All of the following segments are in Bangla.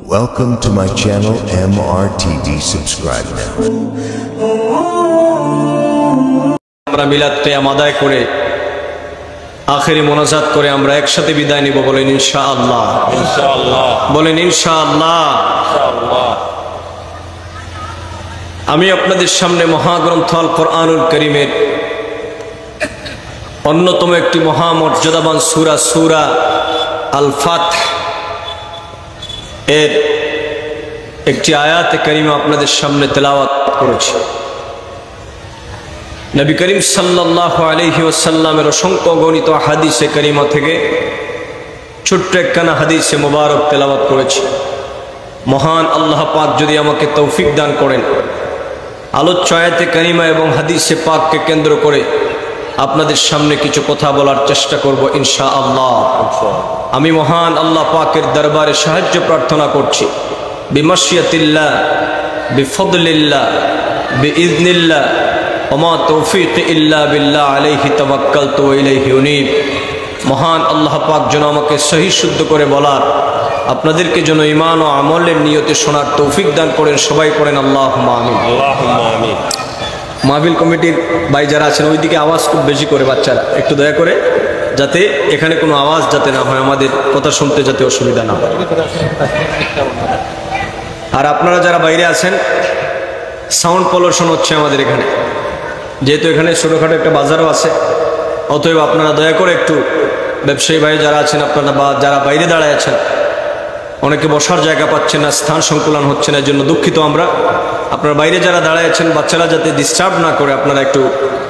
Welcome to my channel MRTV. Subscribe now. আমরা মিলাদ কিয়াম আদায় করে আখেরি মোনাজাত করে আমরা একসাথে বিদায় নিব। বলেন ইনশাআল্লাহ। ইনশাআল্লাহ বলেন ইনশাআল্লাহ। ইনশাআল্লাহ। আমি আপনাদের সামনে মহাগ্রন্থ আল কোরআনুল কারীমের অন্যতম একটি মহামর্যাদাবান সূরা আল ফাতহ এর একটি আয়াতে কারিমা আপনাদের সামনে তেলাওয়াত করেছি। নবী করিম সাল্লাল্লাহু আলাইহি ওয়াসাল্লামের অসংখ্য গণিত হাদিসে কারিমা থেকে ছোট্ট একখানা হাদিসে মোবারক তেলাওয়াত করেছি। মহান আল্লাহ পাক যদি আমাকে তৌফিক দান করেন, আলোচ্য আয়াতে কারিমা এবং হাদিসে পাককে কেন্দ্র করে আপনাদের সামনে কিছু কথা বলার চেষ্টা করব ইনশাআল্লাহ। আমি মহান আল্লাহ পাকের দরবারে সাহায্য প্রার্থনা করছি। বিমাশিয়াতিল্লাহ, বিফদলিল্লাহ, বিইজনিল্লাহ, ওমা তৌফিক ইল্লা বিল্লাহ, আলাইহি তাওয়াক্কালতু ওয়া ইলাইহি উনীব। মহান আল্লাহ পাক যেন আমাকে সহি শুদ্ধ করে বলার, আপনাদেরকে যেন ঈমান ও আমলের নিয়তে শোনার তৌফিক দান করেন। সবাই পড়েন আল্লাহুম্মা আমিন। আল্লাহুম্মা আমিন। মাহফিল কমিটির ভাই যারা আছেন ওইদিকে আওয়াজ খুব বেশি করে, বাচ্চারা একটু দয়া করে, যাতে এখানে কোনো আওয়াজ যাতে না হয়, আমাদের কথা শুনতে যাতে অসুবিধা না হয়। আর আপনারা যারা বাইরে আছেন, সাউন্ড পলিউশন হচ্ছে আমাদের এখানে, যেহেতু এখানে ছোটোখাটো একটা বাজারও আছে, অতএব আপনারা দয়া করে একটু, ব্যবসায়ী ভাই যারা আছেন আপনারা, বা যারা বাইরে দাঁড়ায় আছেন, অনেকে বসার জায়গা পাচ্ছেন না, স্থান সংকুলন হচ্ছে না, এর জন্য দুঃখিত আমরা। আপনারা বাইরে যারা দাঁড়ায় আছেন, বাচ্চারা যাতে ডিস্টার্ব না করে আপনারা একটু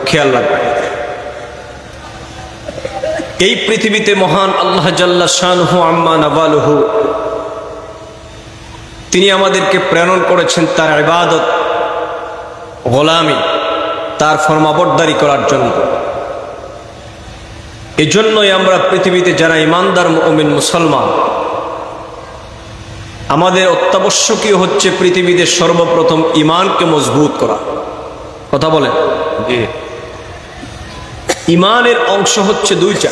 খেয়াল রাখবেন। এই পৃথিবীতে মহান আল্লাহ জাল্লা শানুহু আম্মা নাওয়ালুহু, তিনি আমাদেরকে প্রেরণ করেছেন তার ইবাদত, গোলামি, তার ফরমাবরদারি করার জন্য। এজন্যই আমরা পৃথিবীতে যারা ইমানদার মুমিন মুসলমান, আমাদের অত্যাবশ্যকীয় হচ্ছে পৃথিবীতে সর্বপ্রথম ইমানকে মজবুত করা। কথা বলেন। ইমানের অংশ হচ্ছে দুইটা।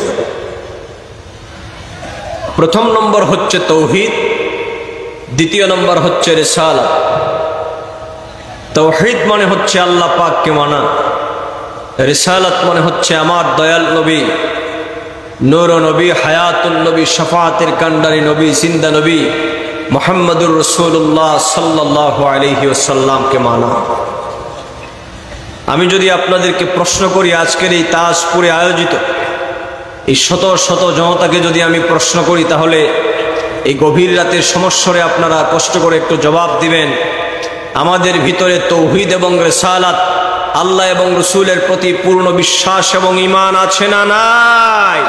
প্রথম নম্বর হচ্ছে তাওহীদ, দ্বিতীয় নম্বর হচ্ছে রিসালাত। তাওহীদ মানে হচ্ছে আল্লাহ পাককে মানা, রিসালাত মানে হচ্ছে আমার দয়াল নবী, নূর নবী, হায়াতুন নবী, শাফাআতের কান্ডারি নবী, জিন্দা নবী মুহাম্মদুর রাসূলুল্লাহ সাল্লাল্লাহু আলাইহি ওয়াসাল্লামকে মানা। আমি যদি আপনাদেরকে প্রশ্ন করি, আজকের এই তাজপুরে আয়োজিত এই শত শত জনতাকে যদি আমি প্রশ্ন করি, তাহলে এই গভীর রাতের সমস্যারে আপনারা কষ্ট করে একটু জবাব দিবেন, আমাদের ভিতরে তাওহীদ এবং রিসালাত, আল্লাহ এবং রাসূলের প্রতি পূর্ণ বিশ্বাস এবং ঈমান আছে না নাই?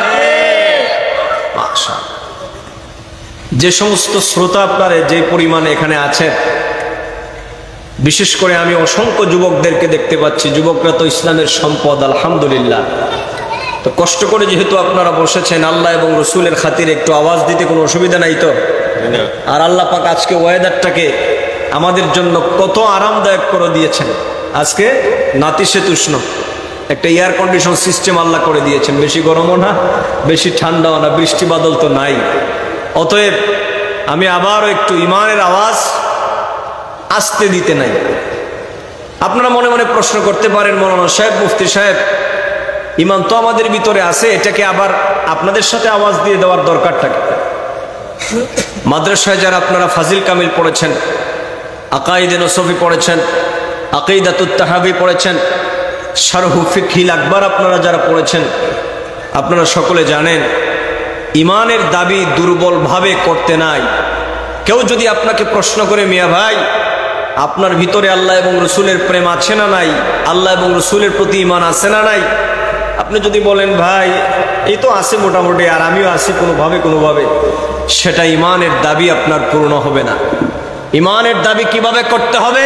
মাশাআল্লাহ। যে সমস্ত শ্রোতা আপনারা যে পরিমাণে এখানে আছেন, বিশেষ করে আমি অসংখ্য যুবকদেরকে দেখতে পাচ্ছি। যুবকরা তো ইসলামের সম্পদ, আলহামদুলিল্লাহ। তো কষ্ট করে যেহেতু আপনারা বসেছেন, আল্লাহ এবং রাসূলের খাতিরে একটু আওয়াজ দিতে কোনো অসুবিধা নাই তো? আর আল্লাহ পাক আজকে ওয়েদারটাকে আমাদের জন্য কত আরামদায়ক করে দিয়েছেন। আজকে নাতিশীতোষ্ণ একটা এয়ার কন্ডিশন সিস্টেম আল্লাহ করে দিয়েছেন। বেশি গরমও না, বেশি ঠান্ডাও না, বৃষ্টি বাদল তো নাই। অতএব আমি আবারও একটু ইমানের আওয়াজ আসতে দিতে নাই। আপনারা মনে মনে প্রশ্ন করতে পারেন, মৌলানা সাহেব, মুফতি সাহেব, ইমান তো আমাদের ভিতরে আছে, এটাকে আবার আপনাদের সাথে আওয়াজ দিয়ে দেওয়ার দরকারটা কি? মাদ্রাসায় যারা আপনারা ফাজিল কামিল পড়েছেন, আকাইদে নসফি পড়েছেন, আকিদাতুত তাহাবি পড়েছেন, শারহু ফিকহিল আকবার আপনারা যারা পড়েছেন, আপনারা সকলে জানেন ইমানের দাবি দুর্বলভাবে করতে নাই। কেউ যদি আপনাকে প্রশ্ন করে, মিয়া ভাই আপনার ভিতরে আল্লাহ এবং রসুলের প্রেম আছে না নাই, আল্লাহ এবং রসুলের প্রতি ইমান আছে না নাই, আপনি যদি বলেন ভাই এই তো আছে মোটামুটি, আর আমিও আছি কোনোভাবে, সেটা ইমানের দাবি আপনার পূর্ণ হবে না। ইমানের দাবি কিভাবে করতে হবে?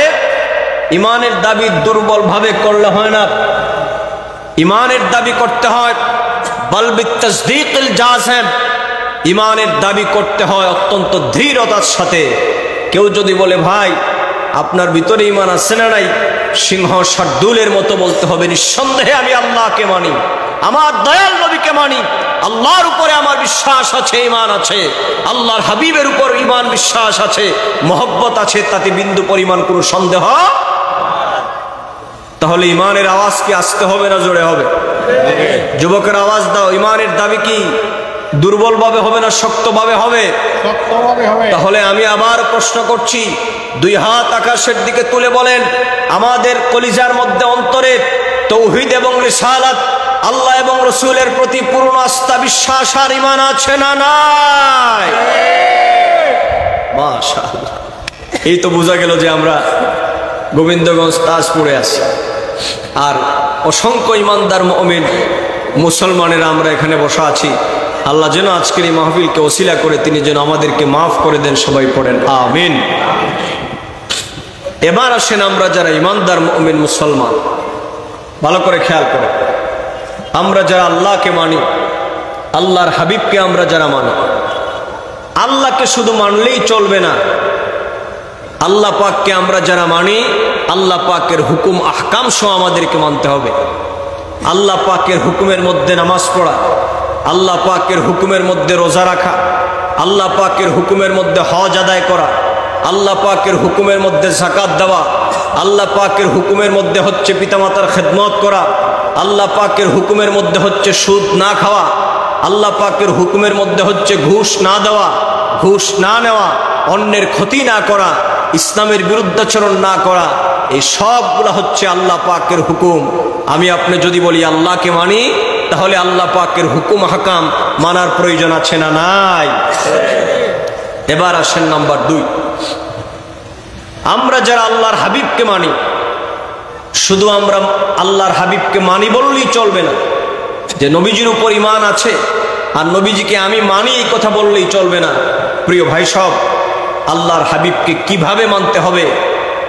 ইমানের দাবি দুর্বলভাবে করলে হয় না। ইমানের দাবি করতে হয় বল বিতাসদীকিল জাযিম, ইমানের দাবি করতে হয় অত্যন্ত দৃঢ়তার সাথে। কেউ যদি বলে ভাই আপনার ভিতরে ইমান আছে না নাই, সিংহ শার্দুলের মতো বলতে হবে নিঃসন্দেহে আমি আল্লাহকে মানি, আমার দয়াল নবীকে মানি, আল্লাহর উপরে আমার বিশ্বাস আছে, ঈমান আছে, আল্লাহর হাবিবের উপর ঈমান বিশ্বাস আছে, মহব্বত আছে, তাতে বিন্দু পরিমাণ কোনো সন্দেহ। তাহলে ঈমানের আওয়াজ কি আসতে হবে না জোরে হবে? যুবকের আওয়াজ দাও, ঈমানের দাবি কি দুর্বলভাবে হবে না শক্তভাবে হবে? তাহলে আমি আবার প্রশ্ন করছি, দুই হাত আকাশের দিকে তুলে বলেন, আমাদের কলিজার মধ্যে অন্তরে তৌহিদ এবং রিসালাত, আল্লাহ এবং রসুলের প্রতি পূর্ণ আস্থা বিশ্বাস আর ঈমান আছে না নাই? মাশাআল্লাহ, এই তো বোঝা গেল যে আমরা গোবিন্দগঞ্জ তাজপুরে আছি, আর অসংখ্য ঈমানদার মুমিন মুসলমানেরা আমরা এখানে বসা আছি। আল্লাহ যেন আজকের এই মাহফিলকে ওসিলা করে তিনি যেন আমাদেরকে মাফ করে দেন, সবাই পড়েন আমিন। এবার আসেন আমরা যারা ঈমানদার মুমিন মুসলমান, ভালো করে খেয়াল করে, আমরা যারা আল্লাহকে মানি, আল্লাহর হাবিবকে আমরা যারা মানি, আল্লাহকে শুধু মানলেই চলবে না, আল্লাহ পাককে আমরা যারা মানি, আল্লাহ পাকের হুকুম আহকাম সহ আমাদেরকে মানতে হবে। আল্লাহ পাকের হুকুমের মধ্যে নামাজ পড়া, আল্লাহ পাকের হুকুমের মধ্যে রোজা রাখা, আল্লাহ পাকের হুকুমের মধ্যে হজ আদায় করা, আল্লাহ পাকের হুকুমের মধ্যে যাকাত দেওয়া, আল্লাহ পাকের হুকুমের মধ্যে হচ্ছে পিতামাতার খেদমত করা, আল্লাহ পাকের হুকুমের মধ্যে হচ্ছে সুদ না খাওয়া, আল্লাহ পাকের হুকুমের মধ্যে হচ্ছে ঘুষ না দেওয়া, ঘুষ না নেওয়া, অন্যের ক্ষতি না করা, ইসলামের বিরুদ্ধাচরণ না করা, এই সবগুলো হচ্ছে আল্লাহ পাকের হুকুম। আমি আপনি যদি বলি আল্লাহকে মানি, তাহলে আল্লাহ পাকের হুকুম হাকাম মানার প্রয়োজন আছে না নাই? এবার আসেন নাম্বার 2, আমরা যারা আল্লাহর হাবিবকে মানি, শুধু আমরা আল্লাহর হাবিবকে মানি বললেই চলবে না, যে নবীজির উপর ঈমান আছে আর নবীজিকে আমি মানি এই কথা বললেই চলবে না। প্রিয় ভাই সব, আল্লাহর হাবিবকে কিভাবে মানতে হবে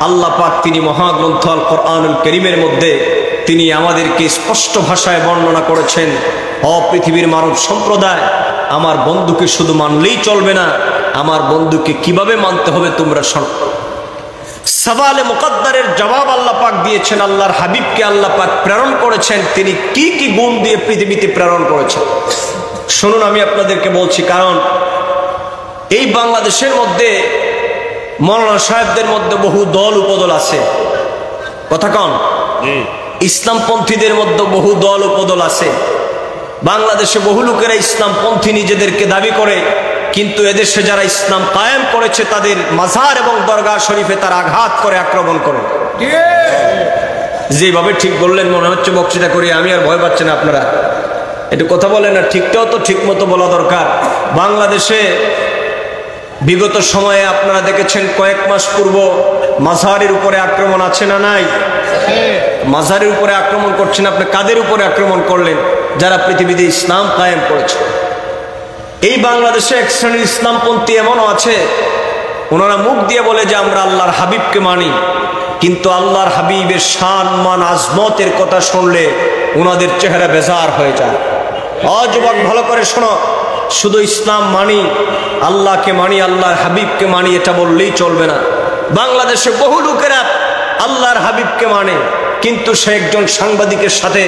আল্লাহ পাক তিনি মহাগ্রন্থ আল কোরআনুল কারীমের মধ্যে তিনি আমাদেরকে স্পষ্ট ভাষায় বর্ণনা করেছেন। পৃথিবীর মানব সম্প্রদায়, আমার বন্ধুকে শুধু মানলেই চলবে না, আমার বন্ধুকে কিভাবে মানতে হবে তোমরা শোনো। সওয়ালে মুকদ্দারের জবাব আল্লাহ পাক দিয়েছেন। আল্লাহর হাবিবকে আল্লাহ পাক প্রেরণ করেছেন, তিনি কি কি গুণ দিয়ে পৃথিবীতে প্রেরণ করেছেন শুনুন। আমি আপনাদেরকে বলছি, কারণ এই বাংলাদেশের মধ্যে মৌলানা সাহেবদের মধ্যে বহু দল উপদল আছে, কথা কন, ইসলামপন্থীদের মধ্যে বহু দল উপদল আছে। বাংলাদেশে বহু লোকেরা ইসলামপন্থী নিজেদেরকে দাবি করে, কিন্তু এদেশে যারা ইসলাম কায়েম করেছে তাদের মাজার এবং দরগাহ শরীফে তারা আঘাত করে, আক্রমণ করে। যেভাবে ঠিক বললেন মনে হচ্ছে বক্তৃতা করি, আমি আর ভয় পাচ্ছি না। আপনারা একটু কথা বলেন না, ঠিকটাও তো ঠিক মতো বলা দরকার। বাংলাদেশে বিগত সময়ে আপনারা দেখেছেন কয়েক মাস পূর্ব মাজারের উপরে আক্রমণ আছে না নাই? মাজারের উপরে আক্রমণ করছেন আপনি, কাদের উপরে আক্রমণ করলেন? যারা পৃথিবীতে ইসলাম কায়েম করেছে। এই বাংলাদেশে এক শ্রেণীর ইসলামপন্থী এমনও আছে, ওনারা মুখ দিয়ে বলে যে আমরা আল্লাহর হাবিবকে মানি, কিন্তু আল্লাহর হাবিবের শান মান আজমতের কথা শুনলে ওনাদের চেহারা বেজার হয়ে যায়। যুবক ভালো করে শোনো, শুধু ইসলাম মানি, আল্লাহকে মানি, আল্লাহর হাবিবকে মানি এটা বললেই চলবে না। বাংলাদেশে বহু লোকেরা আল্লাহর হাবিবকে মানে, কিন্তু সে একজন সাংবাদিকের সাথে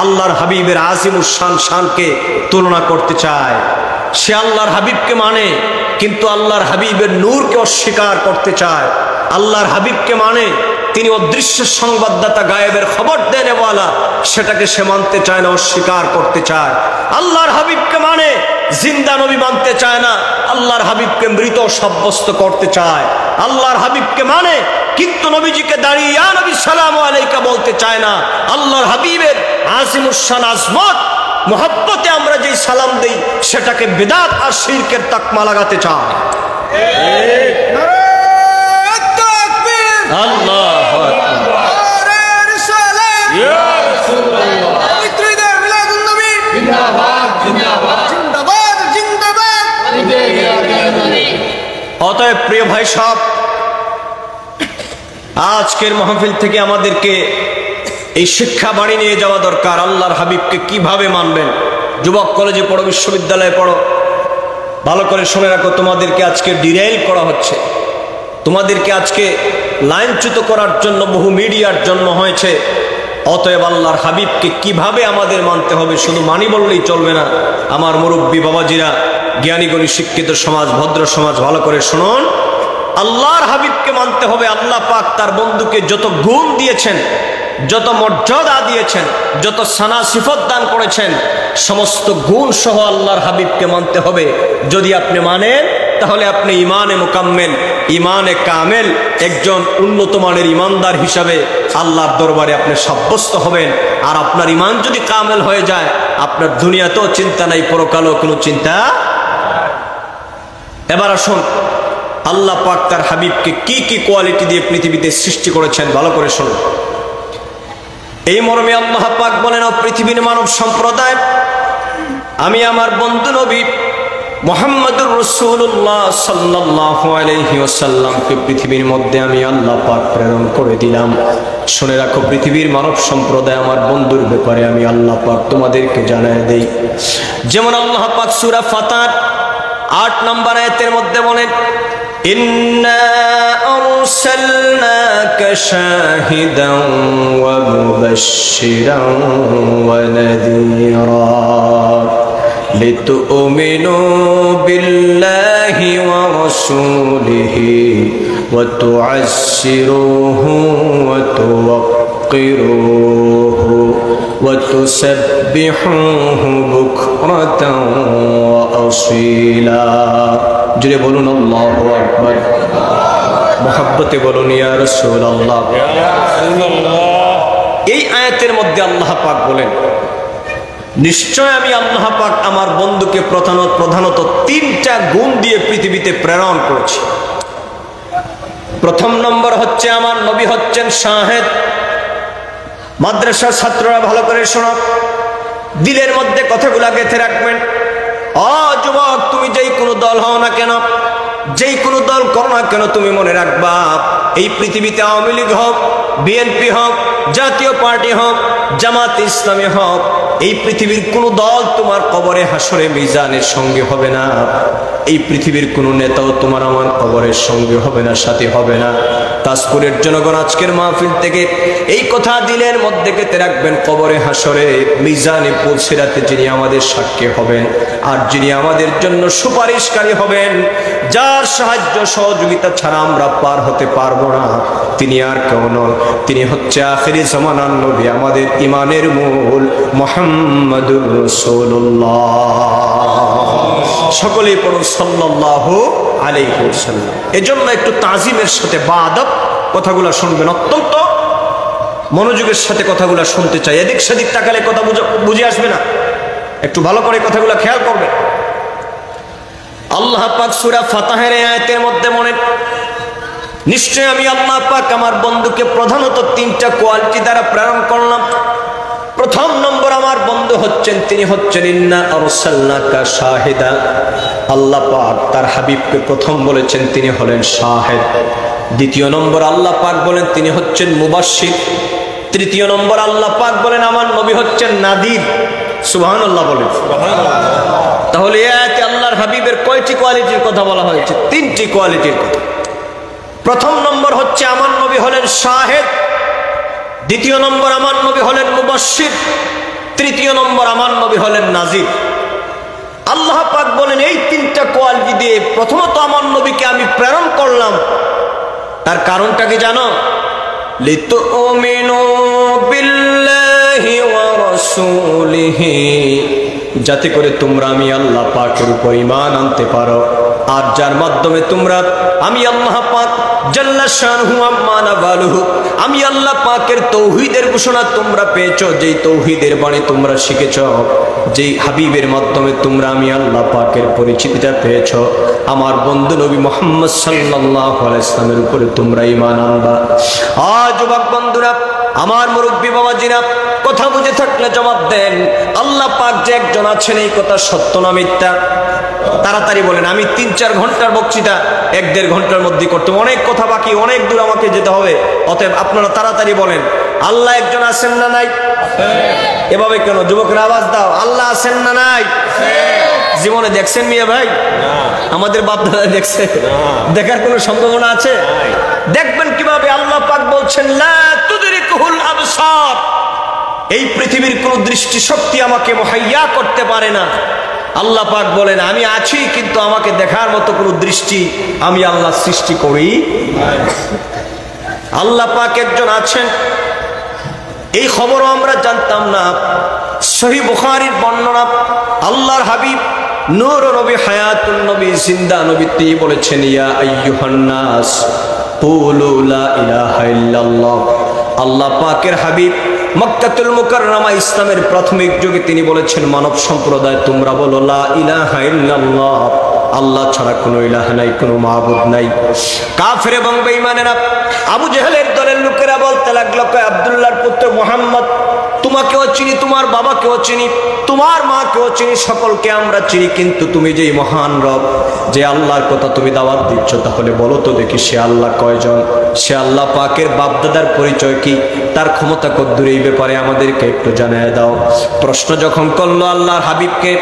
আল্লাহর হাবিবের আজিমুস শান শানকে তুলনা করতে চায়। সে আল্লাহর হাবিবকে মানে, কিন্তু আল্লাহর হাবিবের নূরকে অস্বীকার করতে চায়। আল্লাহর হাবিবকে মানে, তিনি অদৃশ্য সংবাদদাতা, গায়েবের খবর দেনেওয়ালা, সেটাকে সে মানতে চায় না, অস্বীকার করতে চায়। আল্লাহর হাবিবকে মানে, জিন্দা নবী মানতে চায় না, আল্লাহর হাবিবকে মৃত সাব্যস্ত করতে চায়। আল্লাহর হাবিবকে মানে, কিন্তু নবীজিকে দাঁড়িয়ে ইয়া নবী সালামু আলাইকা বলতে চায় না। আল্লাহর হাবিবের আজিমুস শান আজমত মুহাব্বতে আমরা যেই সালাম দেই সেটাকে বিদআত আর শিরকের তাকমা লাগাতে চায়। আল্লাহু আকবার। ইয়া রাসূলুল্লাহ। জিন্দাবাদ জিন্দাবাদ জিন্দাবাদ জিন্দাবাদ। অতএব প্রিয় ভাই সব, আজকের মাহফিল থেকে আমাদেরকে এই শিক্ষা বাণী নিয়ে যাওয়া দরকার। আল্লাহর হাবিবকে কিভাবে মানবেন? যুবক কলেজে পড়ো, বিশ্ববিদ্যালয়ে পড়ো, ভালো করে শুনে রাখো, তোমাদেরকে আজকে ডিরেইল করা হচ্ছে, তোমাদেরকে আজকে লাইনচ্যুত করার জন্য বহু মিডিয়ার জন্ম হয়েছে। অতএব আল্লাহর হাবিবকে কিভাবে আমাদের মানতে হবে, শুধু মানি বললেই চলবে না। আমার মুরব্বী বাবাজিরা, জ্ঞানীগণী শিক্ষিত সমাজ, ভদ্র সমাজ, ভালো করে শুনুন। আল্লাহর হাবিবকে মানতে হবে। আল্লাহ পাক তার বন্ধুকে যত গুণ দিয়েছেন, যত মর্যাদা দিয়েছেন, যত সানা সিফত দান করেছেন, সমস্ত গুণ সহ আল্লাহর হাবিবকে মানতে হবে। যদি আপনি মানেন তাহলে আপনি ইমানে মুকাম্মেল, ইমানে কামেল, একজন উন্নত মানের ইমানদার হিসাবে আল্লাহর দরবারে আপনি সাব্যস্ত হবেন। আর আপনার ইমান যদি কামেল হয়ে যায়, আপনার দুনিয়াতেও চিন্তা নাই, পরকালেও কোনো চিন্তা। এবার আসুন, আল্লাহ পাক তার হাবিবকে কি কি কোয়ালিটি দিয়ে পৃথিবীতে সৃষ্টি করেছেন, ভালো করে শুনুন। এই মর্মে আল্লাহ পাক বলেন, ও পৃথিবীর মানব সম্প্রদায়, আমি আমার বন্ধু নবী মুহাম্মদুর রাসূলুল্লাহ সাল্লাল্লাহু আলাইহি ওয়াসাল্লামকে পৃথিবীর মধ্যে আমি আল্লাহ পাক প্রেরণ করে দিলাম। শুনে রাখো পৃথিবীর মানব সম্প্রদায়, আমার বন্ধুর ব্যাপারে আমি আল্লাহ পাক তোমাদেরকে জানায় দেই। যেমন আল্লাহ পাক সূরা ফাতির 8 নম্বর আয়াতের মধ্যে বলেন, ইন্না আরসালনাকা শাহিদান ওয়া মুবাশশিরান ওয়া নাযীরা لتؤمنوا بالله ورسوله وتعزروه وتوقروه وتسبحوه بكرة وأصيلا। جري بولون الله أكبر، محبته بولون يا رسول الله। এই আয়াতের মধ্যে আল্লাহ পাক বলেন, নিশ্চয় আমি আল্লাহ পাক আমার বন্ধুকে প্রধানত 3টা গুণ দিয়ে পৃথিবীতে প্রেরণ করেছি। প্রথম নম্বর হচ্ছে, আমার নবী হচ্ছেন শাহেদ। মাদ্রাসার ছাত্ররা ভালো করে শোনো, দিলের মধ্যে কথাগুলো গেঁথে রাখবেন। যুবক, তুমি যেই কোনো দল হও না কেন, যেই কোনো দল করো না কেন, তুমি মনে রাখবা, এই পৃথিবীতে আওয়ামী লীগ হোক, বিএনপি হোক, জাতীয় পার্টি হোক, জামাত ইসলামী হোক, এই পৃথিবীর কোন দল তোমার কবরে হাসরে মিজানের সঙ্গে হবে না। এই পৃথিবীর কোন নেতাও তোমার আমার কবরের সঙ্গে হবে না, সাথী হবে না। তাজপুরের জনগণ আজকের মাহফিল থেকে এই কথা দিলের মধ্যে গেঁথে রাখবেন, কবরে হাসরে মিজানে পুলসিরাতে যিনি আমাদের সাক্ষী হবেন আর যিনি আমাদের জন্য সুপারিশকারী হবেন, যার সাহায্য সহযোগিতা ছাড়া আমরা পার হতে পারবো না, তিনি আর কেউ নন, তিনি হচ্ছে আখিরি জামানার নবী, আমাদের ইমানের মূল মুহাম্মদুর রাসূলুল্লাহ। সকলেই পড়ুন সাল্লাল্লাহু আলাইহি ওয়াসাল্লাম। এজন্য একটু তাজিমের সাথে বাদব কথাগুলো শুনবেন, অত্যন্ত মনোযোগের সাথে কথাগুলো শুনতে চাই। এদিক সেদিক তাকালে কথা বুঝে আসবে না, একটু ভালো করে কথাগুলো খেয়াল করবেন। আল্লাহ পাক সূরা ফাতিরের আয়াতের মধ্যে বলেন, নিশ্চয় আমি আল্লাহ পাক আমার বন্ধুকে প্রধানত 3টা কোয়ালিটি দ্বারা প্রেরণ করলাম। প্রথম নম্বর, আমার বন্ধু হচ্ছেন, তিনি হচ্ছেন ইন্না আরসালনাকা শাহিদা। আল্লাহ পাক তার হাবিবকে প্রথম বলেছেন তিনি হলেন শাহেদ। দ্বিতীয় নম্বর আল্লাহ পাক বলেন তিনি হচ্ছেন মুবাশশির। তৃতীয় নম্বর আল্লাহ পাক বলেন আমার নবী হচ্ছেন নাদির। সুবহানাল্লাহ বলেন। তাহলে এই আয়াতে আল্লাহর হাবিবের কয়টি কোয়ালিটির কথা বলা হয়েছে? 3টি কোয়ালিটির কথা। প্রথম নম্বর হচ্ছে আমার নবী হলেন শাহেদ, দ্বিতীয় নম্বর আমার নবী হলেন মুবাশশির, তৃতীয় নম্বর আমার নবী হলেন নাজির। আল্লাহ পাক বলেন এই 3টা কোয়ালিটি দিয়ে প্রথমত আমার নবীকে আমি প্রেরণ করলাম। তার কারণটা কি জানো? লিতুমিনু বিল্লাহি ওয়া রাসূলিহি, যাতে করে তোমরা আমি আল্লাহ পাকের উপর ঈমান আনতে পারো, আর যার মাধ্যমে তোমরা আমি আল্লাহ পাক জাল্লা শানহু আম্মা নাবালুহু, আমি আল্লাহ পাকের তৌহিদের ঘোষণা তোমরা পেয়েছো, যেই তৌহিদের বাণী তোমরা শিখেছো, যেই হাবিবের মাধ্যমে তোমরা আমি আল্লাহ পাকের পরিচিতিটা পেয়েছো, আমার বন্ধু নবী মুহাম্মদ সাল্লাল্লাহু আলাইহি ওয়াসাল্লামের উপরে তোমরা ঈমান আনবা। যুবক বন্ধুরা, আমার মুরব্বী বাবাজিরা, কথা বুঝে থাকলে জবাব দেন। আল্লাহ পাক যে একজন আছেন, এই কথা সত্য না মিথ্যা? তাড়াতাড়ি বলেন। আমি 3-4 ঘন্টার বক্তৃতা 1-1.5 ঘন্টার মধ্যে করতে, অনেক কথা বাকি, অনেক দূর আমাকে যেতে হবে। অতএব আপনারা তাড়াতাড়ি বলেন, আল্লাহ একজন আছেন না নাই? এভাবে কেন যুবকরা আওয়াজ দাও, আল্লাহ আছেন না নাই? জীবনে দেখছেন মিয়া ভাই? আমাদের বাপ দাদা দেখছে? দেখার কোনো সম্ভাবনা আছে? দেখবেন কিভাবে? আল্লাহ পাক বলছেন লা তুদরিকুহুল আবসার, এই পৃথিবীর কোন দৃষ্টি শক্তি আমাকে মুহাইয়া করতে পারে না। আল্লাহ পাক বলেন আমি আছি, কিন্তু আমাকে দেখার মতো কোন দৃষ্টি আমি আল্লাহ সৃষ্টি করি। আল্লাহ পাক একজন আছেন, এই খবরও আমরা জানতাম না। সহিহ বুখারীর বর্ণনা, আল্লাহর হাবিব নূর নবী হায়াতুন নবী জিন্দা নবী তিনি বলেছেন, ইয়া আইয়ুহান নাস কুলু লা ইলাহা ইল্লাল্লাহ। আল্লাহ পাকের হাবিব মক্কাতুল মুকাররমা ইসলামের প্রাথমিক যুগে তিনি বলেছেন, মানব সম্প্রদায় তোমরা বলো লা ইলাহা ইল্লাল্লাহ, আল্লাহ ছাড়া কোনো ইলাহ নাই, কোনো মাবুদ নাই। কাফের এবং বেঈমানেরা আবু জেহেলের দলের লোকেরা বলতে লাগলো, আব্দুল্লাহর পুত্র মুহাম্মদ, তোমাকেও চিনি, তোমার বাবাকেও চিনি, তোমার মাকেও চিনি, সকলকে আমরা চিনি, কিন্তু তুমি যেই মহান রব, যে আল্লাহর কথা তুমি দাওয়াত দিচ্ছ, তাহলে বলো তো দেখি সে আল্লাহ কয়জন? সে আল্লাহ পাকের বাপদাদার পরিচয় কি? তার ক্ষমতা কদ্দূর? এই ব্যাপারে আমাদেরকে একটু জানিয়ে দাও। প্রশ্ন যখন করলো আল্লাহর হাবিবকে,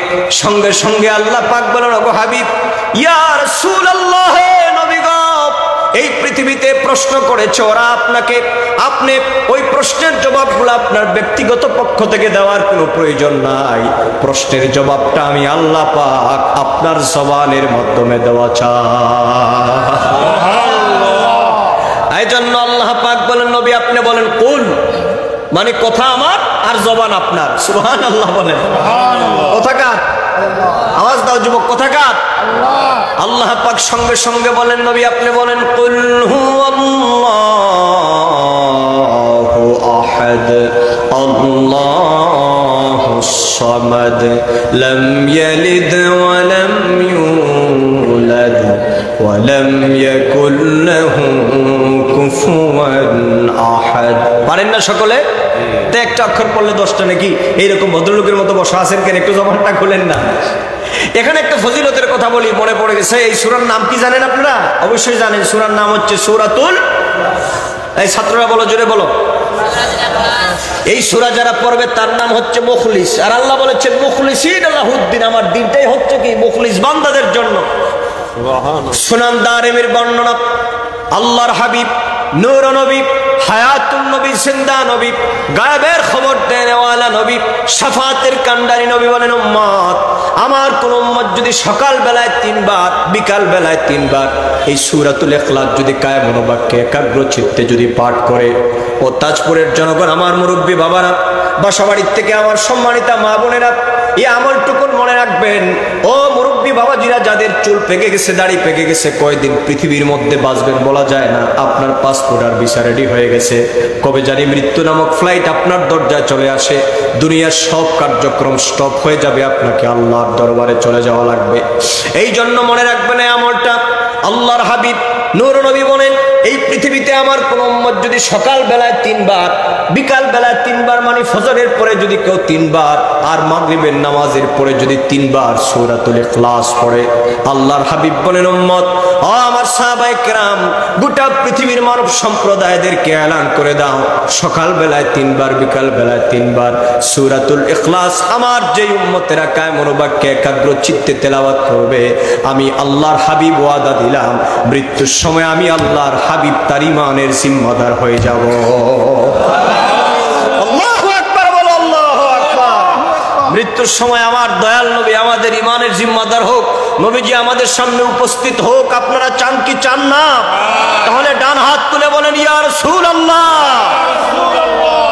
সঙ্গে সঙ্গে আল্লাহ পাক বলেন, ওগো হাবিব, ইয়া রাসূলুল্লাহ, নবী গো, এই পৃথিবীতে প্রশ্ন করেছে ওরা আপনাকে, আপনি ওই প্রশ্নের জবাবগুলো আপনার ব্যক্তিগত পক্ষ থেকে দেওয়ার কোনো প্রয়োজন নাই। প্রশ্নের জবাবটা আমি আল্লাহ পাক আপনার জবানের মাধ্যমে দেওয়া চাই। এই জন্য আল্লাহ পাক বলেন, নবী আপনি বলেন কুল, মানে কথা আমার আর জবান আপনার। সুবহানাল্লাহ বলেন। কথা কার? আওয়াজ দাও যুবক, কথা কার? আল্লাহ পাক সঙ্গে সঙ্গে বলেন, নবী আপনি বলেন কুল হুয়াল্লাহু আহাদ আল্লাহুস সামাদ লাম ইয়ালিদ ওয়া লাম ইউলাদ ওয়া লাম ইয়াকুল লাহু কুফুয়ান আহাদ। পারেন না সকলে? তো একটা অক্ষর পড়লে 10টা নাকি? এইরকম ভদ্রলোকের মতো বসা আছেন কেন? একটু জবানটা খুলেন না। এখানে একটা ফজিলতের কথা বলি, মনে পড়ে গেছে। এই সূরার নাম কি জানেন আপনারা? অবশ্যই জানেন। সূরার নাম হচ্ছে সূরাতুল, এই ছাত্ররা বলো, জোরে বলো। এই সূরা যারা পড়বে তার নাম হচ্ছে মুখলিস। আর আল্লাহ বলেছেন মুখলিসিন লাহুদ্দিন, আমার দিনটাই হচ্ছে কি মুখলিস বান্দাদের জন্য। সুনান দারিমির বর্ণনা, আল্লাহর হাবিব নূর নবী হায়াতুন নবী জিন্দা নবী গায়েবের খবর দেনেওয়ালা নবী শাফাতের কান্ডারি নবী বলেন, উম্মত আমার কোন উম্মত যদি সকাল বেলায় 3 বার, বিকাল বেলায় 3 বার এই সূরাতুল ইখলাস যদি কায়ে মনোবাক্যে একাগ্র চিত্তে যদি পাঠ করে, ও তাজপুরের জনগণ, আমার মুরব্বী বাবারা, বাসাবাড়ির থেকে আমার সম্মানিতা মা বোনেরা, এই আমলটুকুন মনে রাখবেন। ও মুরব্বী বাবাজিরা, যাদের চুল পেকে গেছে, দাড়ি পেকে গেছে, কয়দিন পৃথিবীর মধ্যে বাঁচবেন বলা যায় না। আপনার পাসপোর্ট আর ভিসা রেডি হয়ে গেছে, কবে জানি মৃত্যু নামক ফ্লাইট আপনার দরজায় চলে আসে, দুনিয়ার সব কার্যক্রম স্টপ হয়ে যাবে, আপনাকে আল্লাহর দরবারে চলে যাওয়া লাগবে। এই জন্য মনে রাখবেন এই আমলটা। আল্লাহর হাবিব নূর নবী বলেন, এই পৃথিবীতে আমার কোন উম্মত যদি সকাল বেলায় 3 বার, বিকাল বেলায় 3 বার, মানে ফজরের পরে যদি কেউ 3 বার, আর মাগরিবের নামাজের পরে যদি 3 বার সূরাতুল ইখলাস পড়ে, আল্লাহর হাবিব বলেন, উম্মত ও আমার সাহাবায়ে কেরাম, গোটা পৃথিবীর মানব সম্প্রদায়দেরকে এলান করে দাও, সকাল বেলায় 3 বার, বিকাল বেলায় 3 বার সূরাতুল ইখলাস আমার যে উম্মতেরা কায়ে মনোবাক্যে একাগ্র চিত্তে তেলাওয়াত করবে, আমি আল্লাহর হাবিব ওয়াদা দিলাম, মৃত্যুর সময় আমি আল্লাহর হাবিব তার ঈমানের জিম্মাদার হয়ে যাব। আল্লাহু আকবার বলো, আল্লাহু আকবার। মৃত্যুর সময় আমার দয়াল নবী আমাদের ঈমানের জিম্মাদার হোক, নবীজি আমাদের সামনে উপস্থিত হোক। আপনারা চান কি চান না? তাহলে ডান হাত তুলে বলেন, ইয়া রাসূলুল্লাহ,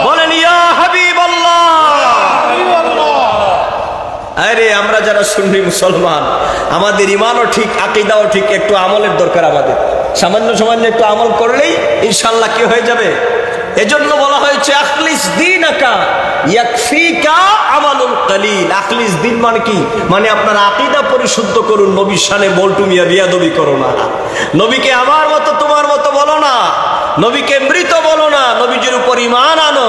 বলেন ইয়া হাবিবাল্লাহ। আরে আমরা যারা সুন্নি মুসলমান, আমাদের ঈমানও ঠিক, আকীদাও ঠিক, একটু আমলের দরকার। আমাদের সামান্য সামান্য একটু আমল করলেই ইনশাআল্লাহ কি হয়ে যাবে। এজন্য বলা হয়েছে আখলিস দীনাকা ইয়াকফিকা আমালুল কলিল। আখলিস দিন মানে কি? মানে আপনার আকীদা পরিশুদ্ধ করুন, নবীর শানে বলটু মিয়া বিয়াদবি করো না, নবীকে আমার মতো তোমার মতো বলো না, নবীকে মৃত বলো না, নবীজির উপর ঈমান আনো,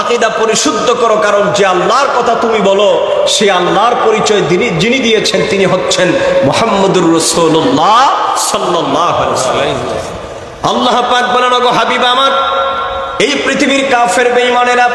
আকীদা পরিশুদ্ধ করো। কারণ যে আল্লাহর কথা তুমি বলো, সে আল্লাহর পরিচয় যিনি দিয়েছেন তিনি হচ্ছেন মুহাম্মদুর রাসূলুল্লাহ সাল্লাল্লাহু আলাইহি ওয়াসাল্লাম। আল্লাহ পাক বলেন, ওগো হাবিব আমার, এই পৃথিবীর কাফের বেঈমানেরা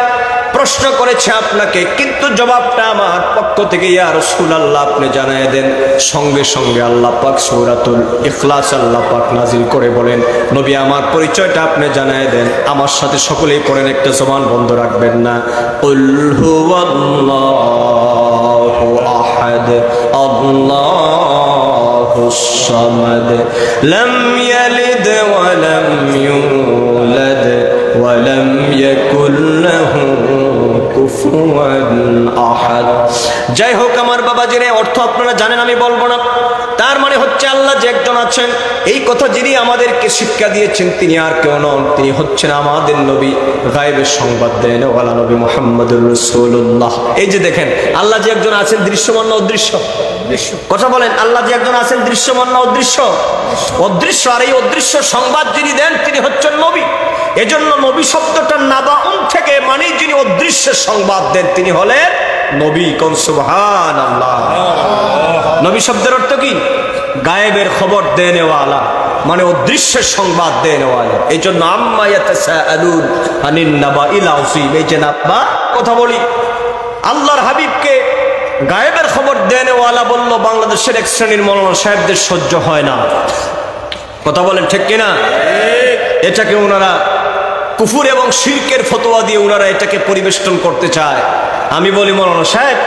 প্রশ্ন করেছে আপনাকে, কিন্তু জবাবটা আমার পক্ষ থেকে ইয়া রাসূলুল্লাহ আপনি জানায় দেন। সঙ্গে সঙ্গে আল্লাহ পাক সূরাতুল ইখলাস আল্লাহ পাক নাজিল করে বলেন, নবী আমার পরিচয়টা আপনি জানায় দেন। আমার সাথে সকলেই পড়েন, একটা জবান বন্ধ রাখবেন না। কুল হুয়াল্লাহু আহাদ আল্লাহুস সামাদ লাম ইয়ালিদ ওয়া লাম ইউলাদ ওয়া লাম ইয়াকুল লাহু কুফুয়ান আহাদ। যাই হোক আমার বাবাজিরে, অর্থ আপনারা জানেন, আমি বলবো না। তার মানে হচ্ছে আল্লাহ যে একজন আছেন, এই কথা যিনি আমাদেরকে শিক্ষা দিয়েছেন তিনি আর কেউ নন, তিনি হচ্ছেন আমাদের নবী, গায়েবের সংবাদ দেন ওয়ালা নবী মুহাম্মদুর রাসূলুল্লাহ। এই যে দেখেন, আল্লাহ যে একজন আছেন দৃশ্যমান না অদৃশ্য? কথা বলেন, আল্লাহ যে একজন আছেন দৃশ্যমান না অদৃশ্য? অদৃশ্য। আর এই অদৃশ্য সংবাদ যিনি দেন তিনি হচ্ছেন নবী। এজন্য নবী শব্দটা নাবাউন থেকে, মানে যিনি অদৃশ্যের সংবাদ দেন তিনি হলেন নবী। কোন সুবহানাল্লাহ। নবী শব্দের অর্থ কি? গায়েবের খবর দেনেওয়ালা, মানে অদৃশ্যের সংবাদ দেনেওয়ালা। এই জন্য আম্মা ইয়াতাসাআলুন আনিন নাবাইল আযীম। এই যে নাব্বা কথা বলি, আল্লাহর হাবিবকে গায়েবের খবর দেনেওয়ালা বলল, বাংলাদেশের এক শ্রেণীর মৌলানা সাহেবদের সহ্য হয় না। কথা বলেন ঠিক কিনা? এটাকে ওনারা কুফুর এবং শিরকের ফতোয়া দিয়ে ওনারা এটাকে পরিবেষ্টন করতে চায়। আমি বলি, মৌলানা সাহেব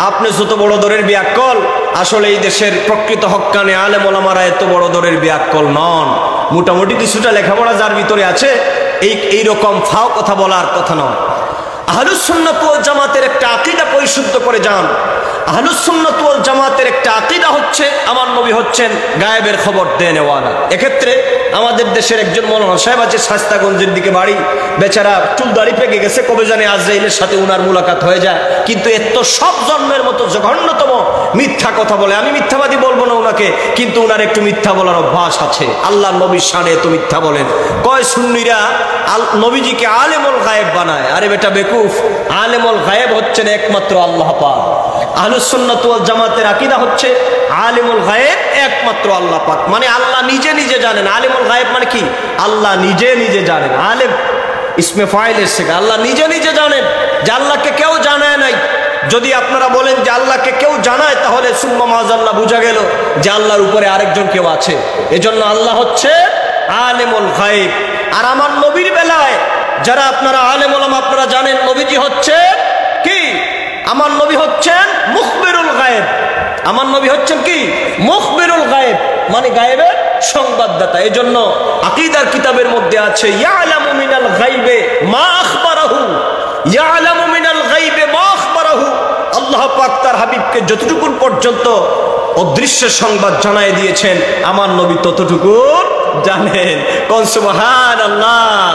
আপনি যত বড় দরের বিয়াক্কল, আসলে এই দেশের প্রকৃত হক্কানে আলেম ওলামারা এত বড় দরের বিয়াক্কল নন। মোটামুটি কিছুটা লেখাপড়া যার ভিতরে আছে, এইরকম ফাও কথা বলার কথা নয়। আহলুস সুন্নাত ওয়াল জামাতের একটা আকীদা পরিশুদ্ধ করে যান। আহলুস সুন্নাত ওয়াল জামাতের একটা আকীদা হচ্ছে আমার নবী হচ্ছেন গায়েবের খবর দেনেওয়ালা। এক্ষেত্রে আমাদের দেশের একজন মৌলানা সাহেব আছে, শাস্তাগঞ্জের দিকে বাড়ি, বেচারা চুল দাড়ি পেকে গেছে, কবে জানে আজরাইলের সাথে উনার মুলাকাত হয়ে যায়, কিন্তু এত সব জন্মের মতো জঘন্যতম মিথ্যা কথা বলে। আমি মিথ্যাবাদী বলবো না উনাকে, কিন্তু উনার একটু মিথ্যা বলার অভ্যাস আছে। আল্লাহ নবীর শানে এত মিথ্যা বলেন। কয় সুন্নিরা নবীজিকে আলেমুল গায়েব বানায়। আরে বেটা বেকুফ, আলেমুল গায়েব হচ্ছেন একমাত্র আল্লাহ পাক। আহলুস সুন্নাত ওয়াল জামাতের আকীদা হচ্ছে আলিমুল গায়েব একমাত্র আল্লাহ পাক, মানে আল্লাহ নিজে নিজে জানেন। আলিমুল গায়েব মানে কি? আল্লাহ নিজে নিজে জানেন। আলেম ইসমে ফাইল এসে, আল্লাহ নিজে নিজে জানেন, যে আল্লাহকে কেউ জানায় নাই। যদি আপনারা বলেন যে আল্লাহকে কেউ জানায়, তাহলে সুম্মা মাযাল্লাহ বুঝা গেল যে আল্লাহর উপরে আরেকজন কেউ আছে। এজন্য আল্লাহ হচ্ছে আলিমুল গায়েব। আর আমার নবীর বেলায় যারা আপনারা আলেম ওলামা আপনারা জানেন, নবীজি হচ্ছে কি? আমার নবী হচ্ছেন মুখবিরুল গায়েব। আমার নবী হচ্ছেন কি? মুখবিরুল গায়েব, মানে গায়েবের সংবাদদাতা। এই জন্য আকীদার কিতাবের মধ্যে আছে ইয়ালামু মিনাল গায়বে মা আখবারাহু, ইয়ালামু মিনাল গায়বে মা আখবারাহু। আল্লাহ পাক তার হাবিবকে যতটুকু পর্যন্ত অদৃশ্য সংবাদ জানায় দিয়েছেন, আমার নবী ততটুকু জানেন। কোন সুবহানাল্লাহ।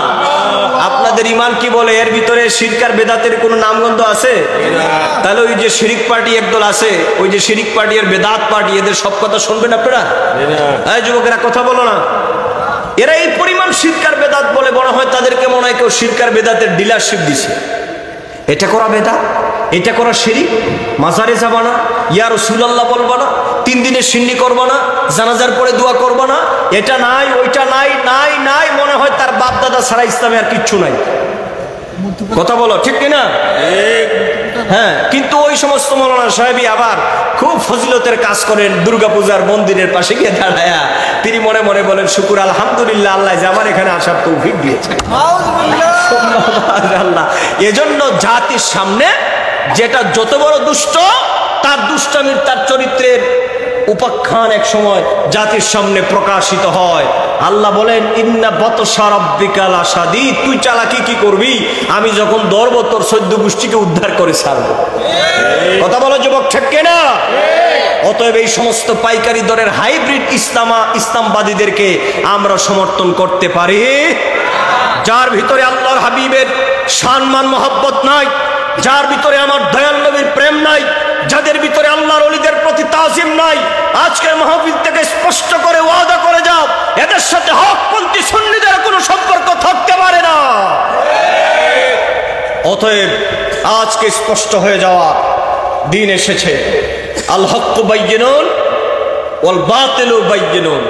আপনাদের ঈমান কি বলে? এর ভিতরে শিরক আর বেদাতের কোনো নামগন্ধ আছে? তাহলে ওই যে শিরিক পার্টি একদল আছে, ওই যে শিরিক পার্টি আর বেদাত পার্টি, এদের সব কথা শুনবেন আপনারা? এই যুবকেরা কথা বলো না। এরা এই পরিমাণ শিরক আর বেদাত বলে, মনে হয় তাদেরকে মনে হয় কেউ শিরক আর বেদাতের ডিলারশিপ দিছে। এটা করা বেদাত, এটা করা শিরিক। মাজারে যাবা না, ইয়া রাসূলুল্লাহ বলবা না, 3 দিনের সিন্নি করবা না, জানাজার পরে দোয়া করবা না, এটা নাই ওইটা নাই নাই নাই, মনে হয় তার বাপ দাদা ছাড়া ইসলামে আর কিচ্ছু নাই। কথা বলো ঠিক কিনা? হ্যাঁ, কিন্তু ওই সমস্ত মৌলানা সাহেবই আবার খুব ফজিলতের কাজ করেন। দুর্গাপূজার মন্দিরের পাশে গিয়ে দাঁড়ায়া তিনি মনে মনে বলেন, শুকুর আলহামদুলিল্লাহ আল্লাহ যে আমার এখানে আসার তৌফিক দিয়েছে। আল্লাহ এজন্য জাতির সামনে যেটা যত বড় দুষ্ট, তার দুষ্টামির, তার চরিত্রের উপাখ্যান এক সময় জাতির সামনে প্রকাশিত হয়। আল্লাহ বলেন, ইন্না বাতশা রাব্বিকা লাশাদীদ। তুই চালাকি কি করবি, আমি যখন ধরবো তোর 14 গোষ্ঠীকে উদ্ধার করে ছাড়বো। কথা বলো যুবক, ঠিক কিনা? অতএব এই সমস্ত পাইকারি দরের হাইব্রিড ইসলামবাদীদেরকে আমরা সমর্থন করতে পারি, যার ভিতরে আল্লাহর হাবিবের সম্মান মহব্বত নাই, যার ভিতরে আমার দয়াল নবীর প্রেম নাই, যাদের ভিতরে আল্লাহর ওলিদের প্রতি তাজিম নাই। আজকের মাহফিল থেকে স্পষ্ট করে ওয়াদা করে যাও, এদের সাথে হকপন্থী সুন্নিদের কোনো সম্পর্ক থাকতে পারে না। অতএব আজকে স্পষ্ট হয়ে যাওয়া দিন এসেছে। আল হক্কু বাইয়িনুন ওয়াল বাতিলু বাইয়িনুন,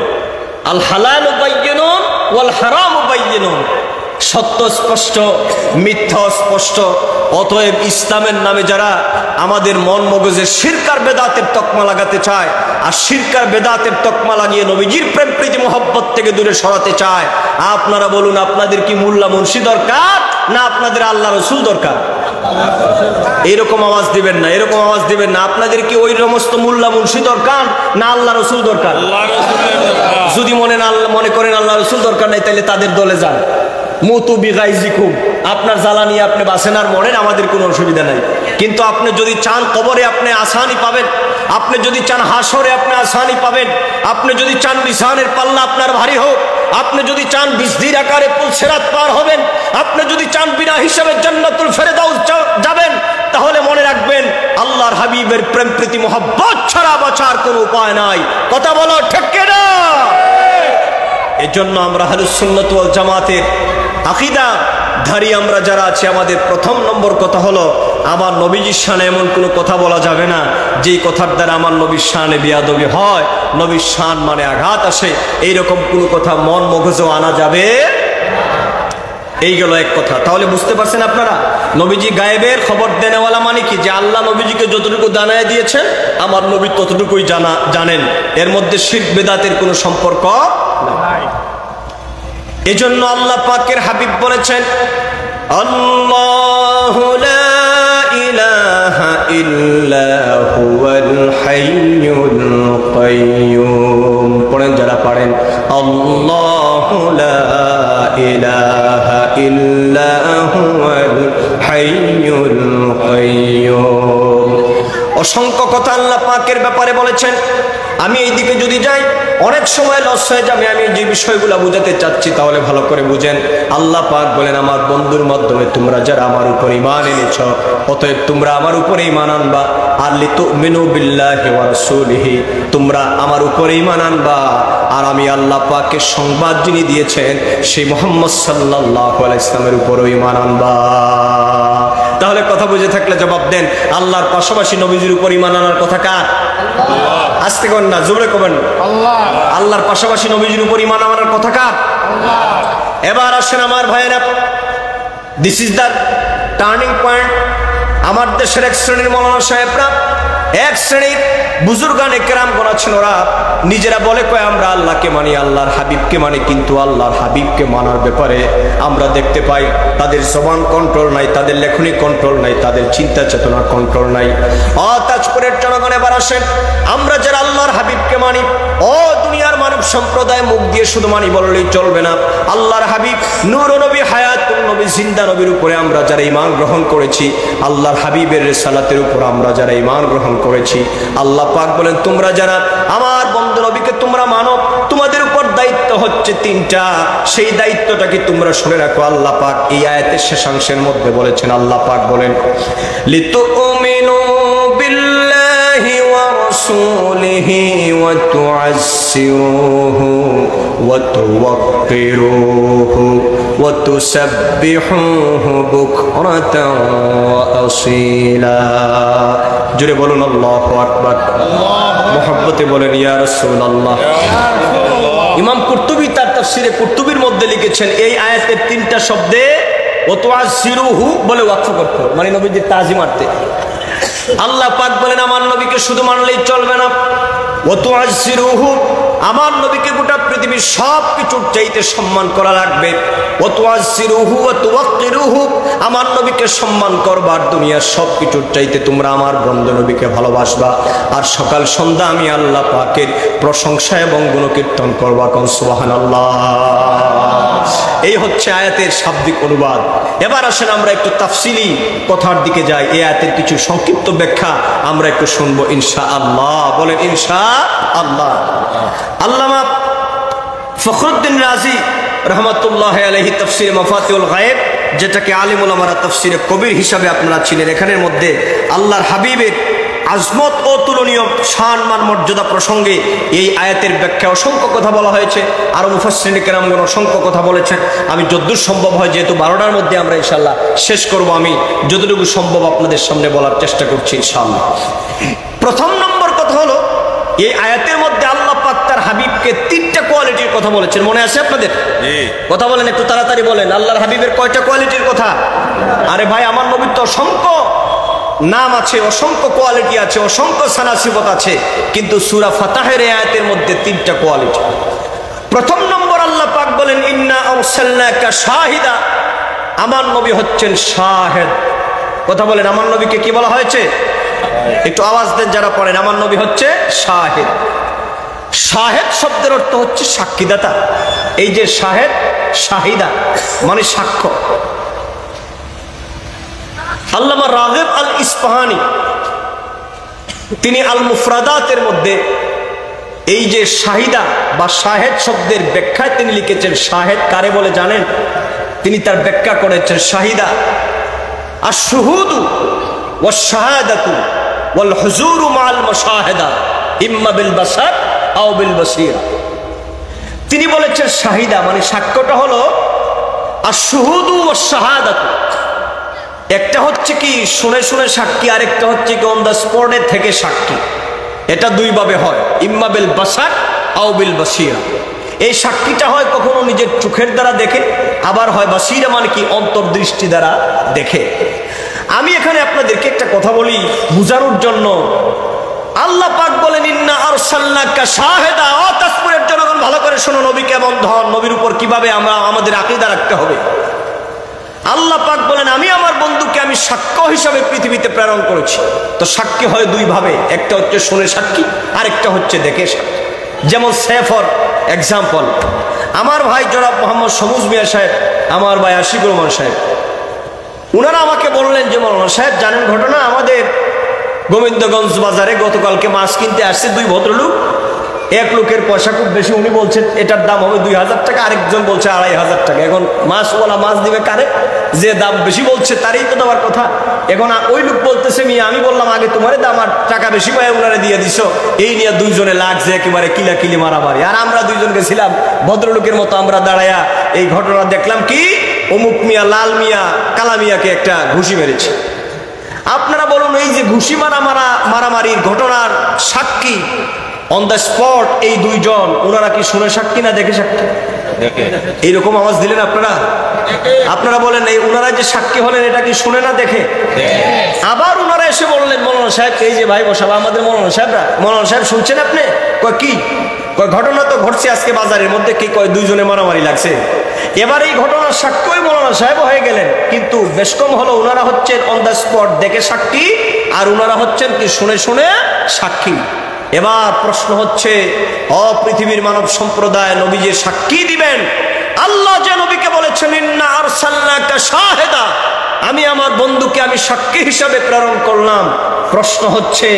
আল হালালু বাইয়িনুন ওয়াল হারামু বাইয়িনুন। সত্য স্পষ্ট, মিথ্যা স্পষ্ট। অতএব ইসলামের নামে যারা আমাদের মন মগজে শিরক আর বেদাতের তকমা লাগাতে চায়, আর শিরক আর বেদাতের তকমা লাগিয়ে নবীজির প্রেম প্রীতি মোহব্বত থেকে দূরে সরাতে চায়, আপনারা বলুন, আপনাদের কি মোল্লা মুন্সি দরকার না আপনাদের আল্লাহ রসুল দরকার? এরকম আওয়াজ দিবেন না, এরকম আওয়াজ দিবেন না। আপনাদের কি ওই সমস্ত মোল্লা মুন্সি দরকার না আল্লাহ রসুল দরকার? যদি মনে করেন আল্লাহ রসুল দরকার নাই, তাহলে তাদের দলে যান। মুতু বিগাইজিকুম, আপনার জ্বালা নিয়ে আপনি বাসেন আর মরেন, আমাদের কোনো অসুবিধা নাই। কিন্তু আপনি যদি চান কবরে আপনি আসানি পাবেন, আপনি যদি চান হাসরে আপনি আসানি পাবেন, আপনি যদি চান মিজানের পাল্লা আপনার ভারী হোক, আপনি যদি চান বিজদির আকারে পুলসিরাত পার হবেন, আপনি যদি চান বিনা হিসাবে জান্নাতুল ফেরদাউস যাবেন, তাহলে মনে রাখবেন আল্লাহর হাবিবের প্রেম প্রীতি মোহব্বত ছাড়া বাঁচার কোনো উপায় নাই। কথা বলো ঠিক কিনা? এজন্য আমরা আহলুস সুন্নাত ওয়াল জামাতের আকীদা ধারী আমরা যারা আছি, আমাদের প্রথম নম্বর কথা হলো, আমার নবীজির শানে এমন কোনো কথা বলা যাবে না যেই কথার দ্বারা আমার নবীর শানে বিয়াদবি হয়, নবীর শান মানে আঘাত আসে, এইরকম কোনো কথা মন মগজেও আনা যাবে। এই গেল এক কথা। তাহলে বুঝতে পারছেন আপনারা, নবীজি গায়েবের খবর দেনেওয়ালা মানে কি? যে আল্লাহ নবীজিকে যতটুকু জানায় দিয়েছেন আমার নবী ততটুকুই জানেন, এর মধ্যে শিরক বেদাতের কোনো সম্পর্ক নাই। এজন্য আল্লাহ পাকের হাবিব বলেছেন, আল্লাহু লা ইলাহা ইল্লা হুয়াল হাইয়ুল কাইয়্যুম। পড়েন যারা পারেন, আল্লাহু লা ইলাহা ইল্লা হুয়াল হাইয়ুল কাইয়্যুম। অসংখ্য কথা আল্লাহ পাকের ব্যাপারে বলেছেন। আমি এই দিকে যদি যাই অনেক সময় লস হয়ে যাবে। আমি যে বিষয়গুলো বুঝাতে চাচ্ছি তাহলে ভালো করে বুঝেন। আল্লাহ পাক বলেন, আমার বন্ধুর মাধ্যমে তোমরা যারা আমার উপর ঈমান এনেছ, অতএব তোমরা আমার উপরে ঈমান আনবা। আর লিতুমিনু বিল্লাহি ওয়া রাসূলিহি, তোমরা আমার উপরে ঈমান আনবা। আর আমি আল্লাহ পাকের সংবাদ যিনি দিয়েছেন সেই মুহাম্মদ সাল্লাল্লাহু আলাইহি ওয়াসাল্লামের উপরও ঈমান আনবা। তাহলে কথা বুঝে থাকলে জবাব দেন, আল্লাহর পাশাপাশি নবীজির উপর ঈমান আনার কথা কার? আল্লাহ। আস্তে করেন না, জোরে কবেন আল্লাহ। আল্লাহর পাশাপাশি নবীজির উপর ঈমান আনার কথা কার? আল্লাহ। এবার আসেন আমার ভাইয়েরা, this is the turning point. আমার দেশের এক শ্রেণীর মৌলানা সাহেবরা, এক শ্রেণীর বুজুর্গানে কেরাম গোনা ছিল, ওরা নিজেরা বলে কয় আমরা আল্লাহকে মানি, আল্লাহর হাবিবকে মানি, কিন্তু আল্লাহর হাবিবকে মানার ব্যাপারে আমরা দেখতে পাই তাদের জবান কন্ট্রোল নাই, তাদের লেখনী কন্ট্রোল নাই, তাদের চিন্তা চেতনা কন্ট্রোল নাই। তাজপুরের জনগণ এবার আসেন, আমরা যারা আল্লাহর হাবিবকে মানি, ও দুনিয়ার মানব সম্প্রদায় মুখ দিয়ে শুধু মানি বললেই চলবে না। আল্লাহর হাবিব নূর নবী, হায়াতুন নবী, জিন্দা নবীর উপরে আমরা যারা ঈমান গ্রহণ করেছি, আল্লাহর হাবিবের রিসালাতের উপর আমরা যারা ঈমান গ্রহণ করেছি, আল্লাহ পাক বলেন তোমরা যারা আমার বন্ধু নবীকে তোমরা মানো, তোমাদের উপর দায়িত্ব হচ্ছে তিনটা। সেই দায়িত্বটাকে তোমরা শুনে রাখো। আল্লাহ পাক এই আয়াতের শেষাংশের মধ্যে বলেছেন, আল্লাহ পাক বলেন, লিতুমিনু বিল্লাহি ওয়া রাসূলিহি ওয়া তুআসসিরুহু ওয়া তুওয়াক্কিরুহু ওয়া তুসাব্বিহুহু বুকরাতাও ওয়া আসীলা। জোরে বলুন আল্লাহু আকবার। মুহাব্বতে বলেন ইয়া রাসূলুল্লাহ। ইমাম কুরতুবী তার তাফসীরে কুরতুবীর মধ্যে লিখেছেন, এই আয়াতের তিনটা শব্দে ওয়া তুআসসিরুহু বলে ওয়াকফ করতে, মানে নবীজির তাজিমার্থে। আল্লাহ পাক বলেন আমার নবীকে শুধু মানলেই চলবে না, ওয়া তুআসসিরুহু, আমার নবীকে গোটা পৃথিবীর সব কিছুর চাইতে সম্মান করা লাগবে। ওয়া তুআসসিরুহু ওয়া তুওয়াক্কিরুহু, আমার নবীকে সম্মান করবার দুনিয়ার সব কিছুর চাইতে তোমরা আমার বন্ধু নবীকে ভালোবাসবা। আর সকাল সন্ধ্যা আমি আল্লাহ পাকের প্রশংসা এবং গুণকীর্তন করবা। কোন সুবহানাল্লাহ। এই হচ্ছে আয়াতের শাব্দিক অনুবাদ। এবার আসেন আমরা একটু তাফসিলি কথার দিকে যাই। এই আয়াতের কিছু সংক্ষিপ্ত ব্যাখ্যা আমরা একটু শুনবো ইনশাআল্লাহ। বলেন ইনশাআল্লাহ। আল্লামা ফখরুদ্দিন রাজি রহমাতুল্লাহ আলাইহি তাফসীরে মাফাতিহুল গায়ব, যেটাকে আলিম উলামারা তাফসীরে কবির হিসাবে আপনারা ছিলেন, এখানের মধ্যে আল্লাহর হাবিবের আজমত ও তুলনীয় শান মান মর্যাদা প্রসঙ্গে এই আয়াতের ব্যাখ্যা অসংখ্য কথা বলা হয়েছে। আরো মুফাসসিরিন কেরামগণ অসংখ্য কথা বলেছেন। আমি যতদূর সম্ভব হয়, যেহেতু 12টার মধ্যে আমরা ইনশাআল্লাহ শেষ করব, আমি যতটুকু সম্ভব আপনাদের সামনে বলার চেষ্টা করছি ইনশাআল্লাহ। প্রথম নম্বর কথা হলো, এই আয়াতের মধ্যে আল্লাহ পাক তার হাবিবকে সাক্ষ্যকে তিনটা কোয়ালিটির কথা বলেছেন, মনে আছে আপনাদের? কথা বলেন, একটু তাড়াতাড়ি বলেন। আল্লাহর হাবিবের কয়টা কোয়ালিটির কথা? আরে ভাই, আমার নবীর তো অসংখ্য নাম আছে, অসংখ্য কোয়ালিটি আছে, অসংখ্য সানাসিবত আছে, কিন্তু সূরা ফাতাহের আয়াতের মধ্যে তিনটা কোয়ালিটি। প্রথম নম্বর, আল্লাহ পাক বলেন ইন্না আরসালনাকা শাহিদা, আমার নবী হচ্ছেন শাহেদ। কথা বলেন, আমার নবীকে কি বলা হয়েছে? একটু আওয়াজ দেন যারা পড়েন। আমার নবী হচ্ছে শাহেদ। শাহেদ শব্দের অর্থ হচ্ছে সাক্ষীদাতা। এই যে শাহেদ, শাহিদা মানে সাক্ষ্য। আল্লামা রাগিব আল ইস্পাহানি তিনি আল মুফরাদাতের মধ্যে এই যে শাহিদা বা শাহেদ শব্দের ব্যাখ্যায় তিনি লিখেছেন, শাহেদ কারে বলে জানেন? তিনি তার ব্যাখ্যা করেছেন, শাহিদা আশ-শুহুদু ওয়াশ-শাহাদাতু ওয়াল হুজুরু মা'আল মুশাহাদা ইম্মা বিল বাসার আও বিল বাসীরা। তিনি বলেছেন শাহিদা মানে সাক্ষ্যটা হলো আশ-শুহুদু ওয়াশ-শাহাদাতু। একটা হচ্ছে কি শুনে শুনে সাক্ষী, আরেকটা হচ্ছে কি অন দ্য স্পটে থেকে সাক্ষী। এটা দুই ভাবে হয়, ইম্মা বিল বাসার আও বিল বাসীরা। এই সাক্ষীটা হয় কখনো নিজের চোখের দ্বারা দেখে, আবার হয় বাসীরা মানে কি অন্তর্দৃষ্টি দ্বারা দেখে। আমি এখানে আপনাদেরকে একটা কথা বলি বুঝানোর জন্য। আল্লাহ পাক বলেন ইন্না আরসালনাকা শাহিদা। ও তাসপুরের জনগণ ভালো করে শোনো, নবীকে বন্ধন, নবীর উপর কিভাবে আমরা আমাদের আকীদা রাখতে হবে। আল্লাহ পাক বলেন আমি আমার বন্ধুকে আমি সাক্ষ্য হিসাবে পৃথিবীতে প্রেরণ করেছি। তো সাক্ষী হয় দুই ভাবে, একটা হচ্ছে শুনে সাক্ষী, আরেকটা হচ্ছে দেখে সাক্ষী। যেমন সে ফর এক্সাম্পল, আমার ভাই জনাব মোহাম্মদ সবুজ মিয়া সাহেব, আমার ভাই আশিকুর রহমান সাহেব, উনারা আমাকে বললেন যে মৌলানা সাহেব জানেন ঘটনা, আমাদের গোবিন্দগঞ্জ বাজারে গতকালকে মাছ কিনতে আসছে দুই ভদ্রলোক। এক লোকের পয়সা খুব বেশি, উনি বলছেন এটার দাম হবে 2000 টাকা, আরেকজন বলছে 2500 টাকা। এখন মাছওয়ালা মাছ দিবে কারে? যে দাম বেশি বলছে তারই তো দেওয়ার কথা। এখন ওই লোক বলতেছে মিয়া আমি বললাম আগে তোমার দাম আর টাকা বেশি পায় ওনারে দিয়ে দিছ। এই নিয়ে দুইজনে লাগছে একেবারে কিলাকিলি মারামারি। আর আমরা দুইজন গেছিলাম ভদ্রলোকের মতো, আমরা দাঁড়ায়া এই ঘটনা দেখলাম কি অমুক মিয়া লাল মিয়া কালা মিয়াকে একটা ঘুষি মেরেছে। আপনারা বলুন এই যে ঘুষি মারামারির ঘটনার সাক্ষী অন দ্য স্পট এই দুইজন, ওনারা কি শুনে সাক্ষী না দেখে সাক্ষী? এইরকম আওয়াজ দিলেন আপনারা। আপনারা বলেন এই ওনারা যে সাক্ষী হলেন এটা কি শুনে না দেখে? আবার ওনারা এসে বললেন মৌলানা সাহেব, এই যে ভাই বসাবো আমাদের মৌলানা সাহেবরা, মৌলানা সাহেব শুনছেন আপনি? কয় কি? কয় ঘটনা তো ঘটছে আজকে বাজারের মধ্যে। কি কয়? দুইজনে মারামারি লাগছে। এবার এই ঘটনার সাক্ষী মৌলানা সাহেব হয়ে গেলেন, কিন্তু বেশ কম হলো ওনারা হচ্ছেন অন দ্য স্পট দেখে সাক্ষী, আর ওনারা হচ্ছেন কি শুনে শুনে সাক্ষী। এবার প্রশ্ন হচ্ছে, পৃথিবীর মানব সম্প্রদায় নবী যে সাক্ষী দিবেন, আল্লাহ যে নবীকে বলেছেন ইন্না আরসালনাকা শাহিদা, আমি আমার বন্ধুকে আমি সাক্ষী হিসাবে প্রেরণ করলাম। প্রশ্ন হচ্ছে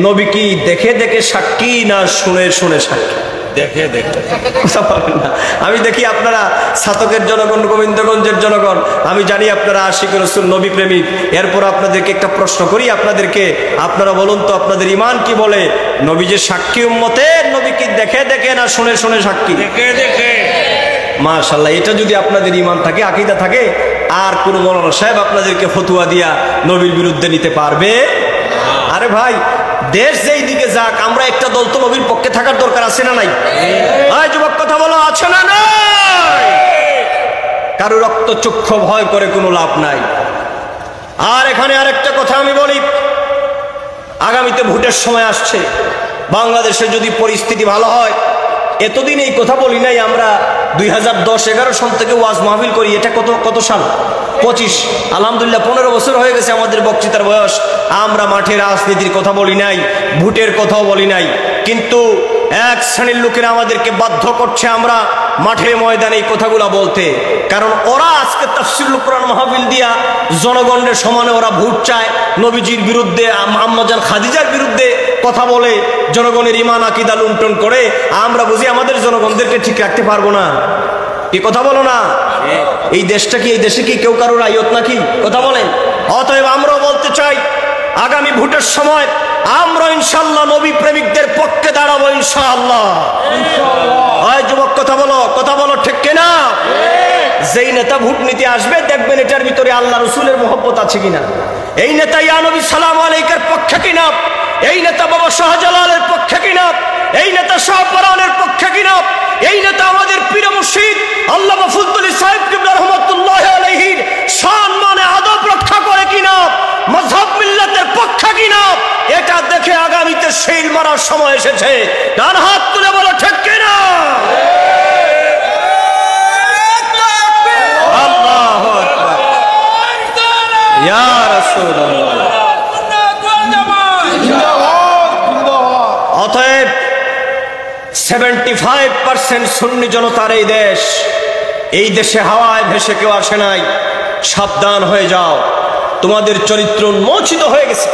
নবী কি দেখে দেখে সাক্ষী না শুনে শুনে সাক্ষী? দেখে দেখে। কথা বলেন না। আমি দেখি আপনারা ছাতকের জনগণ, গোবিন্দগঞ্জের জনগণ, আমি জানি আপনারা আশিক রাসূল নবী প্রেমিক। এরপর আপনাদেরকে একটা প্রশ্ন করি আপনাদেরকে, আপনারা বলুন তো আপনাদের ইমান কি বলে? নবী যে সাক্ষী উম্মতের, নবী কি দেখে দেখে না শুনে শুনে সাক্ষী? দেখে দেখে। মাশাআল্লাহ, এটা যদি আপনাদের ইমান থাকে, আকীদা থাকে, আর কোন মৌলানা সাহেব আপনাদেরকে ফতোয়া দিয়া নবীর বিরুদ্ধে নিতে পারবে? আরে ভাই, দেশ যেই দিকে যাক, আমরা একটা দল তো নবীর পক্ষে থাকার দরকার আছে না নাই? যুবক কথা বলো, আছে না নাই? কারো রক্ত চক্ষু ভয় করে কোনো লাভ নাই। আর এখানে আরেকটা কথা আমি বলি, আগামীতে ভোটের সময় আসছে, বাংলাদেশে যদি পরিস্থিতি ভালো হয়, এতদিন এই কথা বলি নাই আমরা, 2010-11 সাল থেকে ওয়াজ মাহফিল করি। এটা কত সাল? 25। আলহামদুলিল্লাহ 15 বছর হয়ে গেছে আমাদের বক্তৃতার বয়স। আমরা মাঠে রাজনীতির কথা বলি নাই, ভোটের কথাও বলি নাই, কিন্তু এক শ্রেণীর লোকেরা আমাদেরকে বাধ্য করছে আমরা মাঠে ময়দানে এই কথাগুলো বলতে। কারণ ওরা আজকে তাফসীরুল কোরআন মাহফিল দিয়া জনগণের সমানে ওরা ভোট চায়, নবীজির বিরুদ্ধে, আম্মাজান খাদিজার বিরুদ্ধে কথা বলে, জনগণের ইমান আকীদা লুণ্ঠন করে। আমরা বুঝি আমাদের জনগণদেরকে ঠিক রাখতে পারবো না? কি কথা বলো না? এই দেশটা কি, এই দেশে কি কেউ কারোর আয়ত নাকি? কথা বলেন। অতএব আমরাও বলতে চাই, আগামী ভোটের সময় আমরা ইনশাআল্লাহ নবী প্রেমিকদের পক্ষে দাঁড়াবো ইনশাআল্লাহ। যুবক কথা বলো, ঠিক কিনা? যেই নেতা ভোট নিতে আসবে দেখবেন এটার ভিতরে আল্লাহ রসুলের মহব্বত আছে কিনা। এই নেতা ইয়া নবী সালাম আলাইকার পক্ষে কিনা, এই নেতা বাবা শাহজালালের পক্ষে কিনা, এই নেতা শাহপরানের পক্ষে কিনা, এই নেতা আমাদের পীর মুর্শিদ আল্লামা ফজলুল সাহেব কিবলা রাহমাতুল্লাহি আলাইহির শান মানে আদব রক্ষা করে কিনা, মাযহাব মিল্লাতের পক্ষে কিনা, এটা দেখে আগামীতে শিল মারার সময় এসেছে। ডান হাত তুলে বলো ঠিক কিনা? আল্লাহু আকবার, ইয়া রাসূলুল্লাহ। অতএব 75% সুন্নি জনতার এই দেশ, এই দেশে হাওয়ায় ভেসে কেউ আসে নাই। সাবধান হয়ে যাও, তোমাদের চরিত্র উন্মোচিত হয়ে গেছে।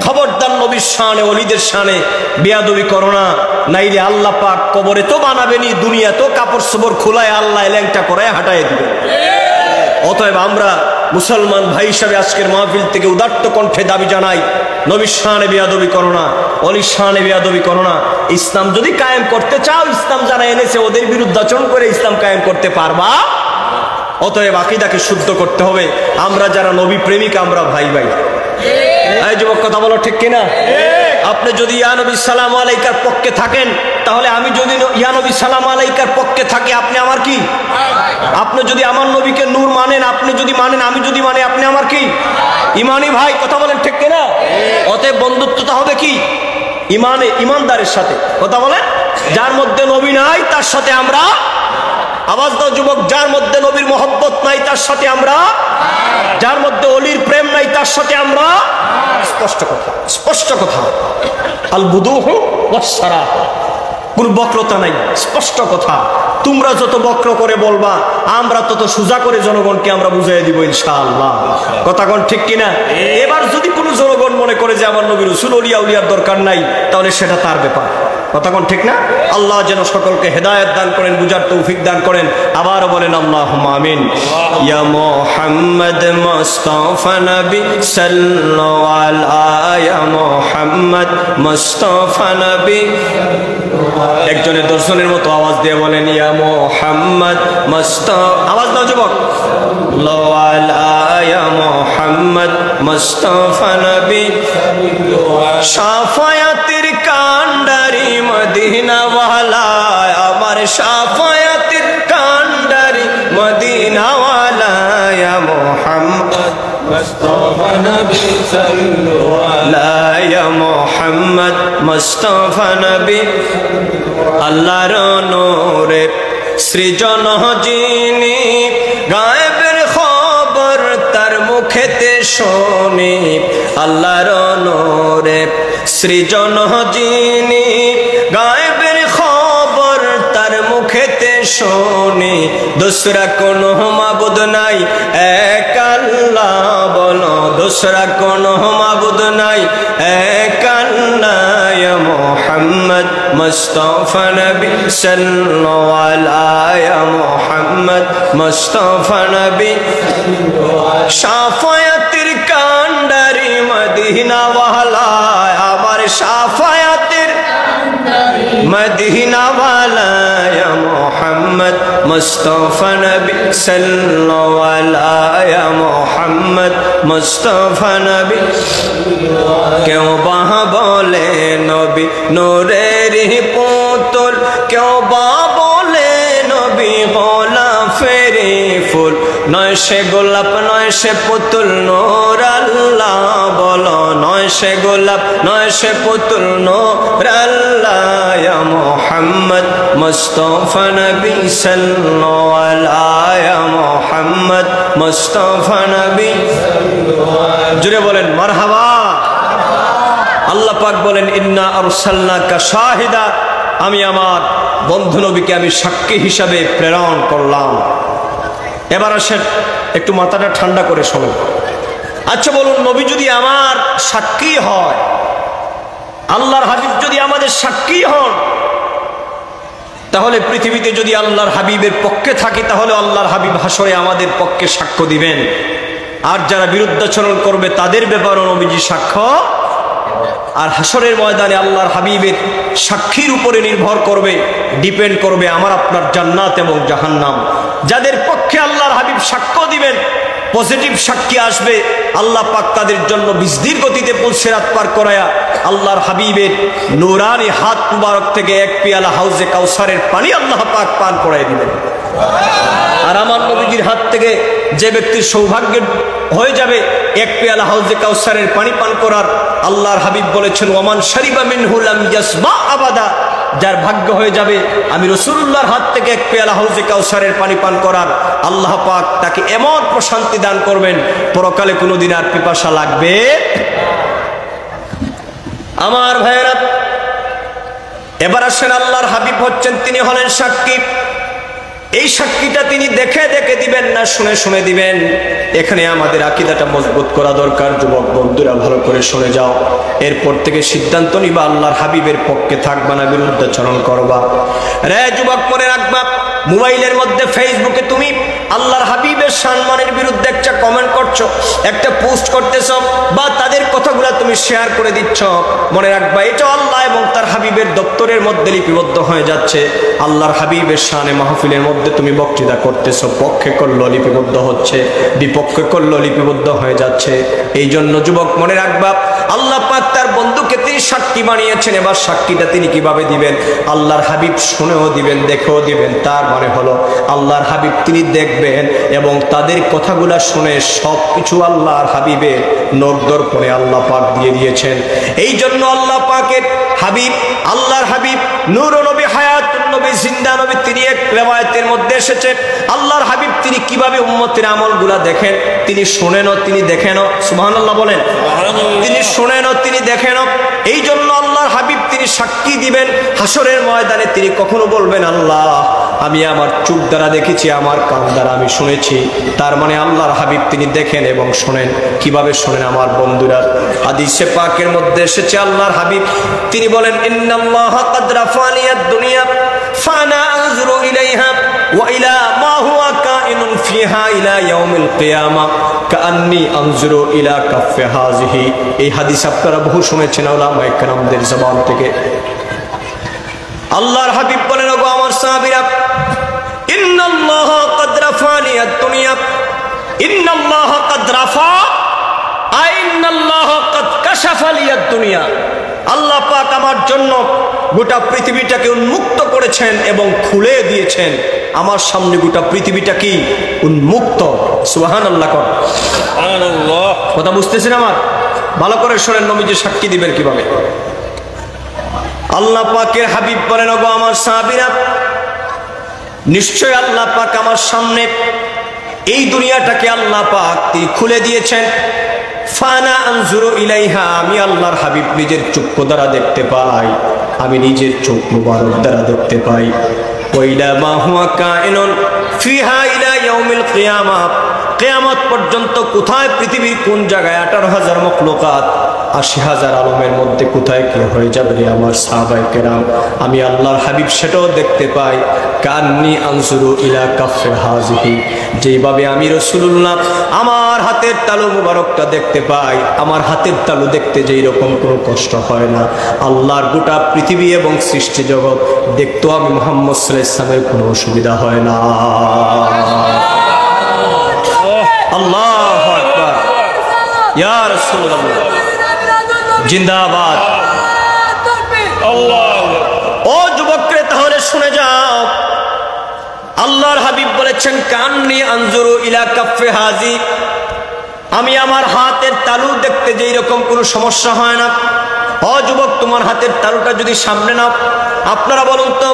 খবরদার নবীর শানে ওলিদের শানে বেয়াদবি করো না, নাইলে আল্লাহ পাক কবরে তো বানাবেনি, দুনিয়া তো কাপড় চোপড় খোলায় আল্লাহ ল্যাংটা করে হাঁটায় দিবে। অতএব আমরা মুসলমান ভাই হিসাবে আজকের মাহফিল থেকে উদাত্ত কণ্ঠে দাবি জানাই, নবীর শানে বেয়াদবি করো না, অলির শানে বেয়াদবি করো না। ইসলাম যদি কায়েম করতে চাও, ইসলাম যারা এনেছে ওদের বিরুদ্ধে আচরণ করে ইসলাম কায়েম করতে পারবা? অতএব আকীদাকে শুদ্ধ করতে হবে। আমরা যারা নবী প্রেমিক, আমরা ভাই ভাই। এই যুবক, কথা বলো ঠিক কিনা? আপনি যদি ইয়া নবী সালাম আলাইকার পক্ষে থাকেন, তাহলে আমি যদি ইয়া নবী সালাম আলাইকার পক্ষে থাকি, আপনি আমার কি? আপনি যদি আমার নবীকে নূর মানেন, আপনি যদি মানেন, আমি যদি মানি, আপনি আমার কি? ইমানি ভাই। কথা বলেন ঠিক কিনা? অতএব বন্ধুত্বটা হবে কি? ইমানে, ইমানদারের সাথে। কথা বলেন, যার মধ্যে নবী নাই তার সাথে আমরা, আওয়াজ দাও যুবক, যার মধ্যে নবীর মহব্বত নাই তার সাথে আমরা, যার মধ্যে অলির প্রেম নাই তার সাথে আমরা। স্পষ্ট কথা, স্পষ্ট কথা। আল বুদুহু ওয়াস সারাহ, কোন বক্রতা নাই, স্পষ্ট কথা। তোমরা যত বক্র করে বলবা, আমরা তত সোজা করে জনগণকে আমরা বুঝাই দিব ইনশাআল্লাহ। কথা কোন ঠিক কিনা? এবার যদি কোনো জনগণ মনে করে যে আমার নবী রাসূল ওলিয়া উলিয়ার দরকার নাই, তাহলে সেটা তার ব্যাপার। কথা কোন ঠিক না? আল্লাহ যেন সকলকে হেদায়েত দান করেন, বুঝার তৌফিক দান করেন। আবারও বলেন আল্লাহুম্মা আমিন। ইয়া মুহাম্মদ মুস্তাফা নবী সাল্লাল্লাহু আলাইহি ইয়া মুহাম্মদ মুস্তাফা নবী। একজনে দর্শনের মতো আওয়াজ দিয়ে বলেন ইয়া মুহাম্মদ মুস্তাফা। আওয়াজ দাও যুবক। সাল্লাল্লাহু আলাইহি ইয়া মুহাম্মদ মুস্তাফা নবী শাফায়াতের কান্ডারি মদিনা ওয়ালা, আমার শাফায়াতের কান্ডারি মদিনা ওয়ালা ইয়া মুহাম্মদ মুস্তাফা নবী সাল্লাল্লাহু আলাইহি ইয়া মুহাম্মদ মুস্তাফা নবী। আল্লাহর নূরে সৃজন যিনি, গায়েবের খবর তার মুখেতে শুনি। আল্লাহর নূরে সৃজন যিনি, গায়েবের খবর তার মুখেতে শুনি। দুসরা কোনো মাবুদ নাই, এক আল্লাহ বলো। দুসরা কোনো মাবুদ নাই, এক আল্লাহ ইয়া মুহাম্মদ মুস্তাফা নবী সাল্লাল্লাহু আলাইহি ইয়া মুহাম্মদ মুস্তাফা নবী। শাফায়াতের কান্ডারি মদিনা ওয়ালা, আমার শাফায়াতের মদিনা ওয়ালা ইয়া মুহাম্মদ মুস্তাফা নবী সাল্লাল্লাহু আলাইহি ইয়া মুহাম্মদ মুস্তাফা নবী। কেউ বাহ বলে নবী নূরের পুতুল, কেউ বা বলে নবী গোলাপের ফুল। নয় সে গোলাপ নয় সে পুতুল, নূর আল্লাহ বলো। নয় সে গোলাপ নয় সে পুতুল, নূর আল্লাহ ইয়া মুহাম্মদ মুস্তাফা নবী সাল্লাল্লাহু আলাইহি ইয়া মুহাম্মদ মুস্তাফা নবী। জুড়ে বলেন মারহাবা। আল্লাহ পাক বলেন ইন্না আরসালনাকা শাহিদা, আমি আমার বন্ধু নবীকে আমি সাক্ষী হিসাবে প্রেরণ করলাম। এবার আসেন একটু মাথাটা ঠান্ডা করে শোনেন। আচ্ছা বলুন, নবী যদি আমার সাক্ষী হয়, আল্লাহর হাবিব যদি আমাদের সাক্ষী হন, তাহলে পৃথিবীতে যদি আল্লাহর হাবিবের পক্ষে থাকি, তাহলে আল্লাহর হাবিব হাসরে আমাদের পক্ষে সাক্ষ্য দিবেন। আর যারা বিরুদ্ধাচরণ করবে তাদের ব্যাপারেও নবীজি সাক্ষ্য। আর হাসরের ময়দানে আল্লাহর হাবিবের সাক্ষীর উপরে নির্ভর করবে, ডিপেন্ড করবে আমার আপনার জান্নাত এবং জাহান্নাম। যাদের পক্ষে আল্লাহর হাবিব সাক্ষ্য দিবেন, পজিটিভ সাক্ষী আসবে, আল্লাহ পাক তাদের জন্য বিজলির গতিতে পুলসিরাত পার করায়া আল্লাহর হাবিবের নূরানি হাত মুবারক থেকে এক পিয়ালা হাউজে কাউসারের পানি আল্লাহ পাক পান করায় দিবেন। আর আমার নবীজির হাত থেকে যে ব্যক্তির সৌভাগ্য হয়ে যাবে এক পেয়ালা হাউজে কাউসারের পানি পান করার, আল্লাহর হাবিব বলেছেন ওয়ামান শারিবা মিনহু লাম ইয়াসমা আবাদা, যার ভাগ্য হয়ে যাবে আমি রাসূলুল্লাহর হাত থেকে এক পেয়ালা হাউজে কাউসারের পানি পান করার, আল্লাহ পাক তাকে এমন প্রশান্তি দান করবেন পরকালে কোনোদিন আর পিপাসা লাগবে। আমার ভাইয়েরা, এবার আসেন আল্লাহর হাবিব হচ্ছেন, তিনি হলেন সাক্ষী। এই সাক্ষীটা তিনি দেখে দেখে দিবেন না, শুনে শুনে দিবেন। এখানে আমাদের আকীদাটা মজবুত করা দরকার। যুবক বন্ধুরা ভালো করে শুনে যাও, এরপর থেকে সিদ্ধান্ত নিবা আল্লাহর হাবিবের পক্ষে থাকবা না বিরুদ্ধাচরণ করবা। রে যুবক, মনে রাখবা, মোবাইলের মধ্যে ফেসবুকে তুমি আল্লাহর হাবিবের সম্মানের বিরুদ্ধে একটা কমেন্ট করছো, একটা পোস্ট করতেছো, বা তাদের কথাগুলো তুমি শেয়ার করে দিচ্ছ, মনে রাখবা এটা আল্লাহ এবং তার হাবিবের দপ্তরের মধ্যে লিপিবদ্ধ হয়ে যাচ্ছে। আল্লাহর হাবিবের শানে মাহফিলের মধ্যে তুমি বক্তৃতা করতেছো, পক্ষে করলো লিপিবদ্ধ হচ্ছে, বিপক্ষে করলো লিপিবদ্ধ হয়ে যাচ্ছে। এই জন্য যুবক মনে রাখবা, আল্লাহ পাক তার বন্ধুকে তিনি সাক্ষী বানিয়েছেন। এবার সাক্ষীটা তিনি কিভাবে দিবেন? আল্লাহর হাবিব শুনেও দিবেন, দেখেও দিবেন। তার মানে হলো আল্লাহর হাবিব তিনি দেখবেন এবং তাদের কথাগুলা শুনে সবকিছু আল্লাহর হাবিবের নখদর্পণে আল্লাহ পাক দিয়ে দিয়েছেন। এই জন্য আল্লাহ পাকের হাবিব, আল্লাহর হাবিব নূর নবী, হায়াতুন নবী, জিন্দা নবী, তিনি এক রিওয়ায়াতের মধ্যে এসেছে আল্লাহর হাবিব তিনি কিভাবে উম্মতের আমলগুলা দেখেন, তিনি শুনেনও তিনি দেখেনও। সুবহানাল্লাহ বলেন। তিনি শুনেনও তিনি দেখেনও। এই জন্য আল্লাহর হাবিব তিনি সাক্ষী দিবেন হাসরের ময়দানে। তিনি কখনো বলবেন আল্লাহ আমি আমার চোখ দ্বারা দেখেছি, আমার কান দ্বারা আমি শুনেছি। তার মানে আল্লাহর হাবিব তিনি দেখেন এবং শোনেন। কিভাবে শোনেন আমার বন্ধুরা? হাদিসে পাকের মধ্যে এসেছে আল্লাহর হাবিব তিনি বলেন ইন্নাল্লাহা ক্বাদ রাফানিয়াদ দুনিয়া ফানা আনজুরু ইলাইহা ওয়া ইলা মা হুয়া কাইনুন ফিহা ইলা ইয়াউমিল কিয়ামা কাআন্নী আনজুরু ইলা কাফফি হাযিহি। এই হাদিস আপনারা বহু শুনেছেন উলামায়ে কেরামদের জবান থেকে। আল্লাহর হাবিব বলেন, ওগো আমার সাহাবীরা, ইন্নাল্লাহা ক্বাদ রাফানিয়াদ দুনিয়া, ইন্নাল্লাহা ক্বাদ রাফা আইন্নাল্লাহা ক্বাদ কাশাফা লিয়াদ দুনিয়া। আল্লাহ পাক আমার জন্য গোটা পৃথিবীটাকে উন্মুক্ত করেছেন এবং খুলে দিয়েছেন। আমার সামনে গোটা পৃথিবীটা কি উন্মুক্ত। সুবহানাল্লাহ। সুবহানাল্লাহ। কথা বুঝতেছেন আমার? ভালো করে শোনেন, নবীজি সাক্ষী দিবেন কিভাবে। আল্লাহ পাকের হাবিব বলেন, ওগো আমার সাহাবীরা, নিশ্চয় আল্লাহ পাক আমার সামনে এই দুনিয়াটাকে আল্লাহ পাক তিনি খুলে দিয়েছেন। ফানা আনজুরু ইলাইহা, আমি আল্লাহর হাবিব নিজের চক্ষু দ্বারা দেখতে পাই, আমি নিজের চোখ মুবারক দ্বারা দেখতে পাই। ওয়াইলা মা হুয়া কাইনুন ফিহা ইলা ইয়াউমিল কিয়ামা, কিয়ামত পর্যন্ত কোথায় পৃথিবীর কোন জায়গায় 18,000 মখলুকাত 80,000 আলমের মধ্যে কোথায় কি হয়ে যাবে রে আমার সাহাবায়ে কেরাম, আমি আল্লাহর হাবিব সেটাও দেখতে পাই। কান্নি আনজুরু ইলা কাফফি হাযিহি, যেভাবে আমি রাসূলুল্লাহ আমার হাতের তালু মুবারকটা দেখতে পাই, আমার হাতের তালু দেখতে যেই রকম কোনো কষ্ট হয় না, আল্লাহর গোটা পৃথিবী এবং সৃষ্টি জগৎ দেখতেও আমি মুহাম্মদ সাল্লাল্লাহু আলাইহি ওয়াসাল্লামের কোনো অসুবিধা হয় না। আল্লাহু আকবার, ইয়া রাসূলুল্লাহ জিন্দাবাদ। ও যুবকরে, তাহলে শুনে যাও, আল্লাহর হাবিব বলেছেন কান্নি আনজুরু ইলা কাফফি হাযি, আমি আমার হাতের তালু দেখতে যেই রকম কোনো সমস্যা হয় না। ও যুবক, তোমার হাতের তালুটা যদি সামনে নাও, আপনারা বলুন তো,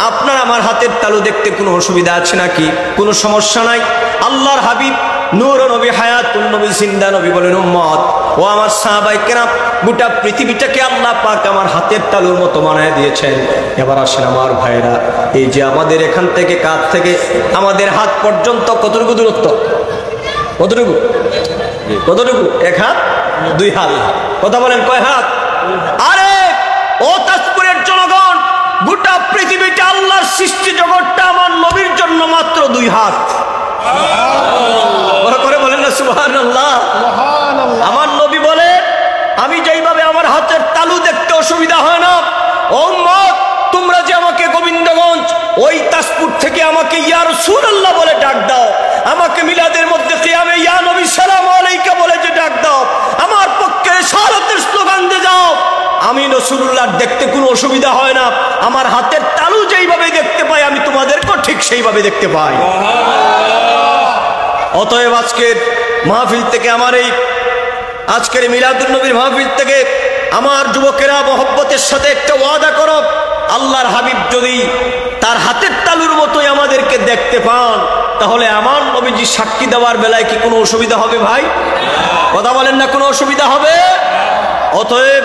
আপনার আমার হাতের তালু দেখতে কোনো অসুবিধা আছে নাকি? কোনো সমস্যা নাই। আল্লাহর হাবিব নূর নবী, হায়াতুন নবী, জিন্দা নবী বলেন, উম্মত ও আমার সাহাবায়ে কেরাম, গোটা পৃথিবীটাকে আল্লাহ পাক আমার হাতের তালুর মতো বানায় দিয়েছেন। এবার আসেন আমার ভাইরা, এই যে আমাদের এখান থেকে কাঁধ থেকে আমাদের হাত পর্যন্ত কতটুকু দূরত্ব? কতটুকু? কতটুকু? 1 হাত 2 হাত? কথা বলেন, কয় হাত? আরে ও তাজপুরের জনগণ, গোটা পৃথিবীটা আল্লাহর সৃষ্টি জগৎটা আমার নবীর জন্য মাত্র 2 হাত। বড় করে বলেন না সুবহানাল্লাহ। আমার নবী বলে, আমি যেইভাবে আমার হাতের তালু দেখতে অসুবিধা হয় না, ও উম্মত তোমরা যে আমাকে গোবিন্দগঞ্জ ওই তাজপুর থেকে আমাকে ইয়া রাসূলুল্লাহ বলে ডাক দাও, আমাকে রাসূলুল্লাহর দেখতে কোনো অসুবিধা হয় না, আমার হাতের তালু যেইভাবে দেখতে পাই আমি তোমাদেরকেও ঠিক সেইভাবে দেখতে পাই। অতএব আজকের মাহফিল থেকে, আমার এই আজকের মিলাদুন নবীর মাহফিল থেকে আমার যুবকেরা মহব্বতের সাথে একটা ওয়াদা করো, আল্লাহর হাবিব যদি তার হাতের তালুর মতোই আমাদেরকে দেখতে পান তাহলে আমার নবীজি সাক্ষী দেওয়ার বেলায় কি কোনো অসুবিধা হবে ভাই? কথা বলেন না, কোনো অসুবিধা হবে? অতএব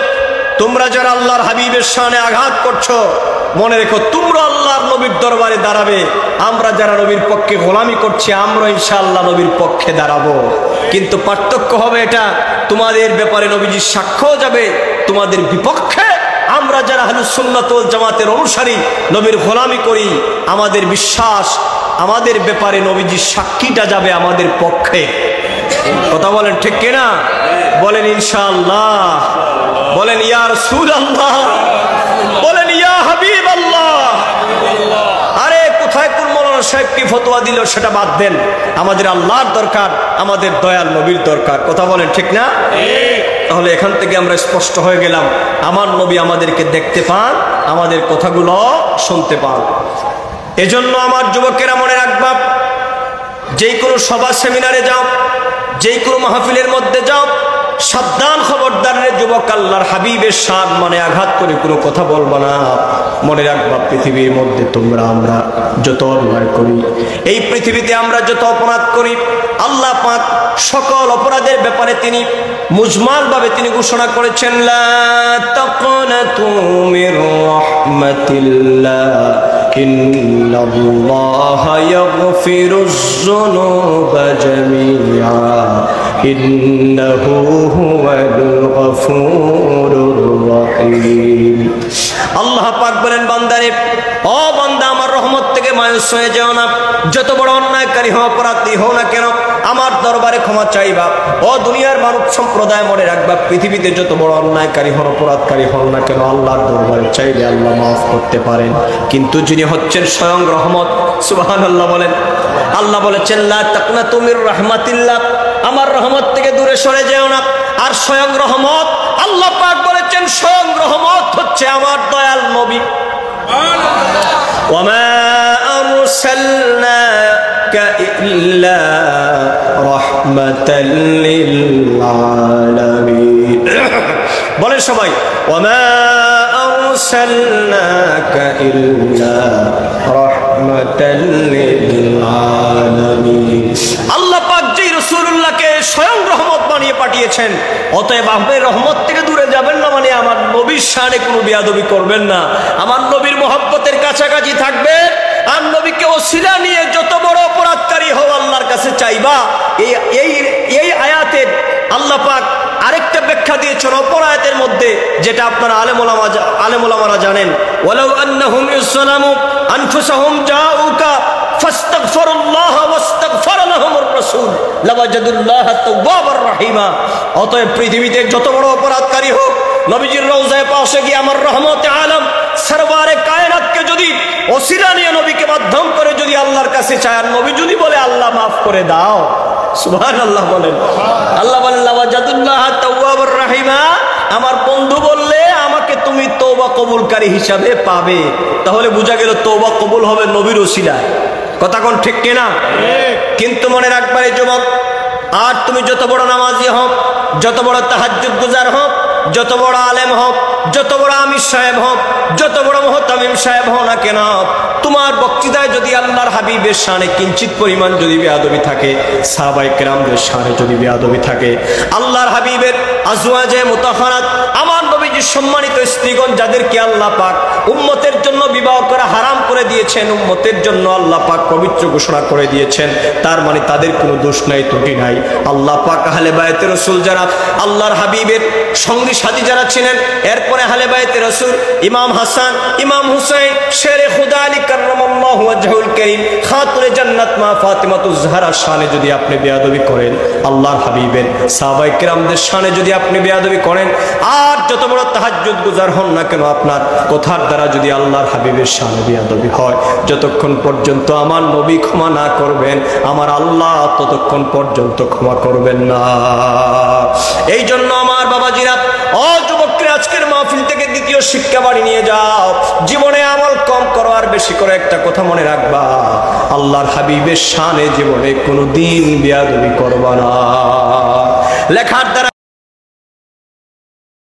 তোমরা যারা আল্লাহর হাবিবের শানে আঘাত করছো, মনে রেখো তোমরা আল্লাহর নবীর দরবারে দাঁড়াবে, আমরা যারা নবীর পক্ষে গোলামি করছি আমরা ইনশাআল্লাহ নবীর পক্ষে দাঁড়াবো। কিন্তু পার্থক্য হবে এটা, তোমাদের ব্যাপারে নবীজির সাক্ষ্য যাবে তোমাদের বিপক্ষে। আমরা যারা আহলুস সুন্নাত ওয়াল জামাতের অনুসারী, নবীর গোলামি করি, আমাদের বিশ্বাস আমাদের ব্যাপারে নবীজির সাক্ষীটা যাবে আমাদের পক্ষে। কথা বলেন ঠিক কিনা? বলেন ইনশাআল্লাহ, বলেন ইয়া রাসূলুল্লাহ, বলেন ইয়া হাবিবাল্লাহ। আরে কোথায় কোন মৌলানা সাহেব কি ফতোয়া দিল সেটা বাদ দেন, আমাদের আল্লাহর দরকার, আমাদের দয়াল নবীর দরকার। কথা বলেন ঠিক না? তাহলে এখান থেকে আমরা স্পষ্ট হয়ে গেলাম, আমার নবী আমাদেরকে দেখতে পান, আমাদের কথাগুলো শুনতে পান। এজন্য আমার যুবকেরা মনে রাখবা, যেই কোনো সভা সেমিনারে যাও, যেই কোনো মাহফিলের মধ্যে যাও, সাবধান, খবরদার রে যুবক, আল্লাহর হাবিবের শান মানে আঘাত করে কোনো কথা বলবা না। মনে রাখবা, পৃথিবীর মধ্যে তোমরা আমরা যত অন্যায় করি, এই পৃথিবীতে আমরা যত অপরাধ করি, আল্লাহ পাক সকল অপরাধের ব্যাপারে তিনি মুজমাল ভাবে তিনি ঘোষণা করেছেন, লা তাকনাতু মির রাহমাতিল্লাহ ইন্নাল্লাহা ইয়াগফিরুয যুনুবা জামিআ ইন্নাহু হুয়াল গফুরুর রহিম। আল্লাহ পাক বলেন, বান্দারে, ও বান্দা, আমার রহমত থেকে মায়ুস হয়ে যেও না। যত বড় অন্যায়কারী হও, অপরাধী হও না কেন, আমার দরবারে ক্ষমা চাইবা। ও দুনিয়ার মানব সম্প্রদায়, মনে রাখবা, পৃথিবীতে যত বড় অন্যায়কারী হন, অপরাধকারী হন না কেন, আল্লাহর দরবারে চাইলে আল্লাহ মাফ করতে পারেন। কিন্তু যিনি হচ্ছেন স্বয়ং রহমত, সুবহানাল্লাহ বলেন, আল্লাহ বলেছেন, লা তাকনাতু মির রাহমাতিল্লাহ, আমার রহমত থেকে দূরে সরে যেও না। আর স্বয়ং রহমত, আল্লাহ পাক বলেছেন, স্বয়ং রহমত হচ্ছে আমার দয়াল নবী। ওয়ামা আরসালনাকা ইল্লা রাহমাতাল লিল আলামিন। বলেন সবাই, ওয়ামা আরসালনাকা ইল্লা রাহমাতাল লিল আলামিন। আল্লাহ পাক যেই রাসূলুল্লাহকে স্বয়ং রহমত বানিয়ে পাঠিয়েছেন, অতএব আপনি রহমত থেকে দূরে যাবেন না, মানে আমার নবীর শানে কোনো বেয়াদবি করবেন না, আমার নবীর মহব্বতের কাছাকাছি থাকবে। আর নবীকে ওসিলা নিয়ে যত বড় অপরাধকারী হও আল্লাহর কাছে চাইবা। এই আয়াতের আল্লাহ পাক আরেকটা ব্যাখ্যা দিয়েছেন অপর আয়াতের মধ্যে, যেটা আপনারা আলেম ওলামারা জানেন। ওয়ালাউ আন্নাহুম ইসলামু আনফুসাহুম জাউকা ফাস্তাগফিরুল্লাহ ওয়াস্তাগফার লাহুমুর রাসূল লাওয়াজাদুল্লাহ তাওয়াবার রহিমা। অতএব পৃথিবীতে যত বড় অপরাধকারী হোক, নবীজির রওজায় পাশে গিয়ে আমার রহমতে আলম সরওয়ারে কায়নাতকে যদি ওসিলা নিয়ে নবীকে মাধ্যম করে যদি আল্লাহর কাছে চায়, আর নবী যদি বলে আল্লাহ মাফ করে দাও, সুবহানাল্লাহ বলেন, আল্লাহ বলেন লাওয়াজাদুল্লাহ তাওয়াবার রহিমা, আমার বন্ধু বললে আমাকে তুমি তওবা কবুলকারী হিসাবে পাবে। তাহলে বোঝা গেল তওবা কবুল হবে নবীর ওসিলায়। কথা কোন ঠিক কিনা? কিন্তু মনে রাখবা রে যুবক, আর তুমি যত বড় নামাজি হোক, যত বড় তাহাজ্জুদ গুজার হোক, যত বড় আলেম হোক, যত বড় আমির সাহেব হোক, যত বড় মুহতামিম সাহেব হও না কেন, তোমার বক্তৃতায় যদি আল্লাহর হাবিবের শানে কিঞ্চিত পরিমাণ যদি বেয়াদবি থাকে, সাহাবায়ে কেরামদের শানে যদি বেয়াদবি থাকে, আল্লাহর হাবিবের আজওয়াজে মুতাহহারাত, আমার নবীজির সম্মানিত স্ত্রীগণ যাদেরকে আল্লাহ পাক উম্মতের জন্য বিবাহ করা হারাম করে দিয়েছেন, উম্মতের জন্য আল্লাহ পাক পবিত্র ঘোষণা করে দিয়েছেন, তার মানে তাদের কোনো দোষ নাই, ত্রুটি নাই। আল্লাহ পাক আহলে বায়তে রাসূল যারা, আল্লাহর হাবিবের সঙ্গী সাথী যারা ছিলেন, এরপরে আহলে বায়তে রাসূল ইমাম হাসান, ইমাম হুসাইন, শেরে খুদা আলী কাররামাল্লাহু ওয়াজহুল কারীম, খাতুনে জান্নাত মা ফাতিমাতুজ জাহরার শানে যদি আপনি বেয়াদবি করেন, আল্লাহর হাবিবের সাহাবায়ে কেরামদের শানে যদি আপনি বেয়াদবি করেন, আর যত বড় তাহাজ্জুদ গুজার হন না কেন, আপনার কথার দ্বারা যদি আল্লাহর হাবিবের শানে বেয়াদবি হয়, যতক্ষণ পর্যন্ত আমার নবী ক্ষমা না করবেন, আমার আল্লাহ ততক্ষণ পর্যন্ত ক্ষমা করবেন না। এই জন্য আমার বাবাজিরা, ও যুবকরা, আজকের মাহফিল থেকে দ্বিতীয় শিক্ষা বাড়ি নিয়ে যাও, জীবনে আমল কম করো আর বেশি করে একটা কথা মনে রাখবা, আল্লাহর হাবিবের শানে জীবনে কোনোদিন বেয়াদবি করবা না। লেখার দ্বারা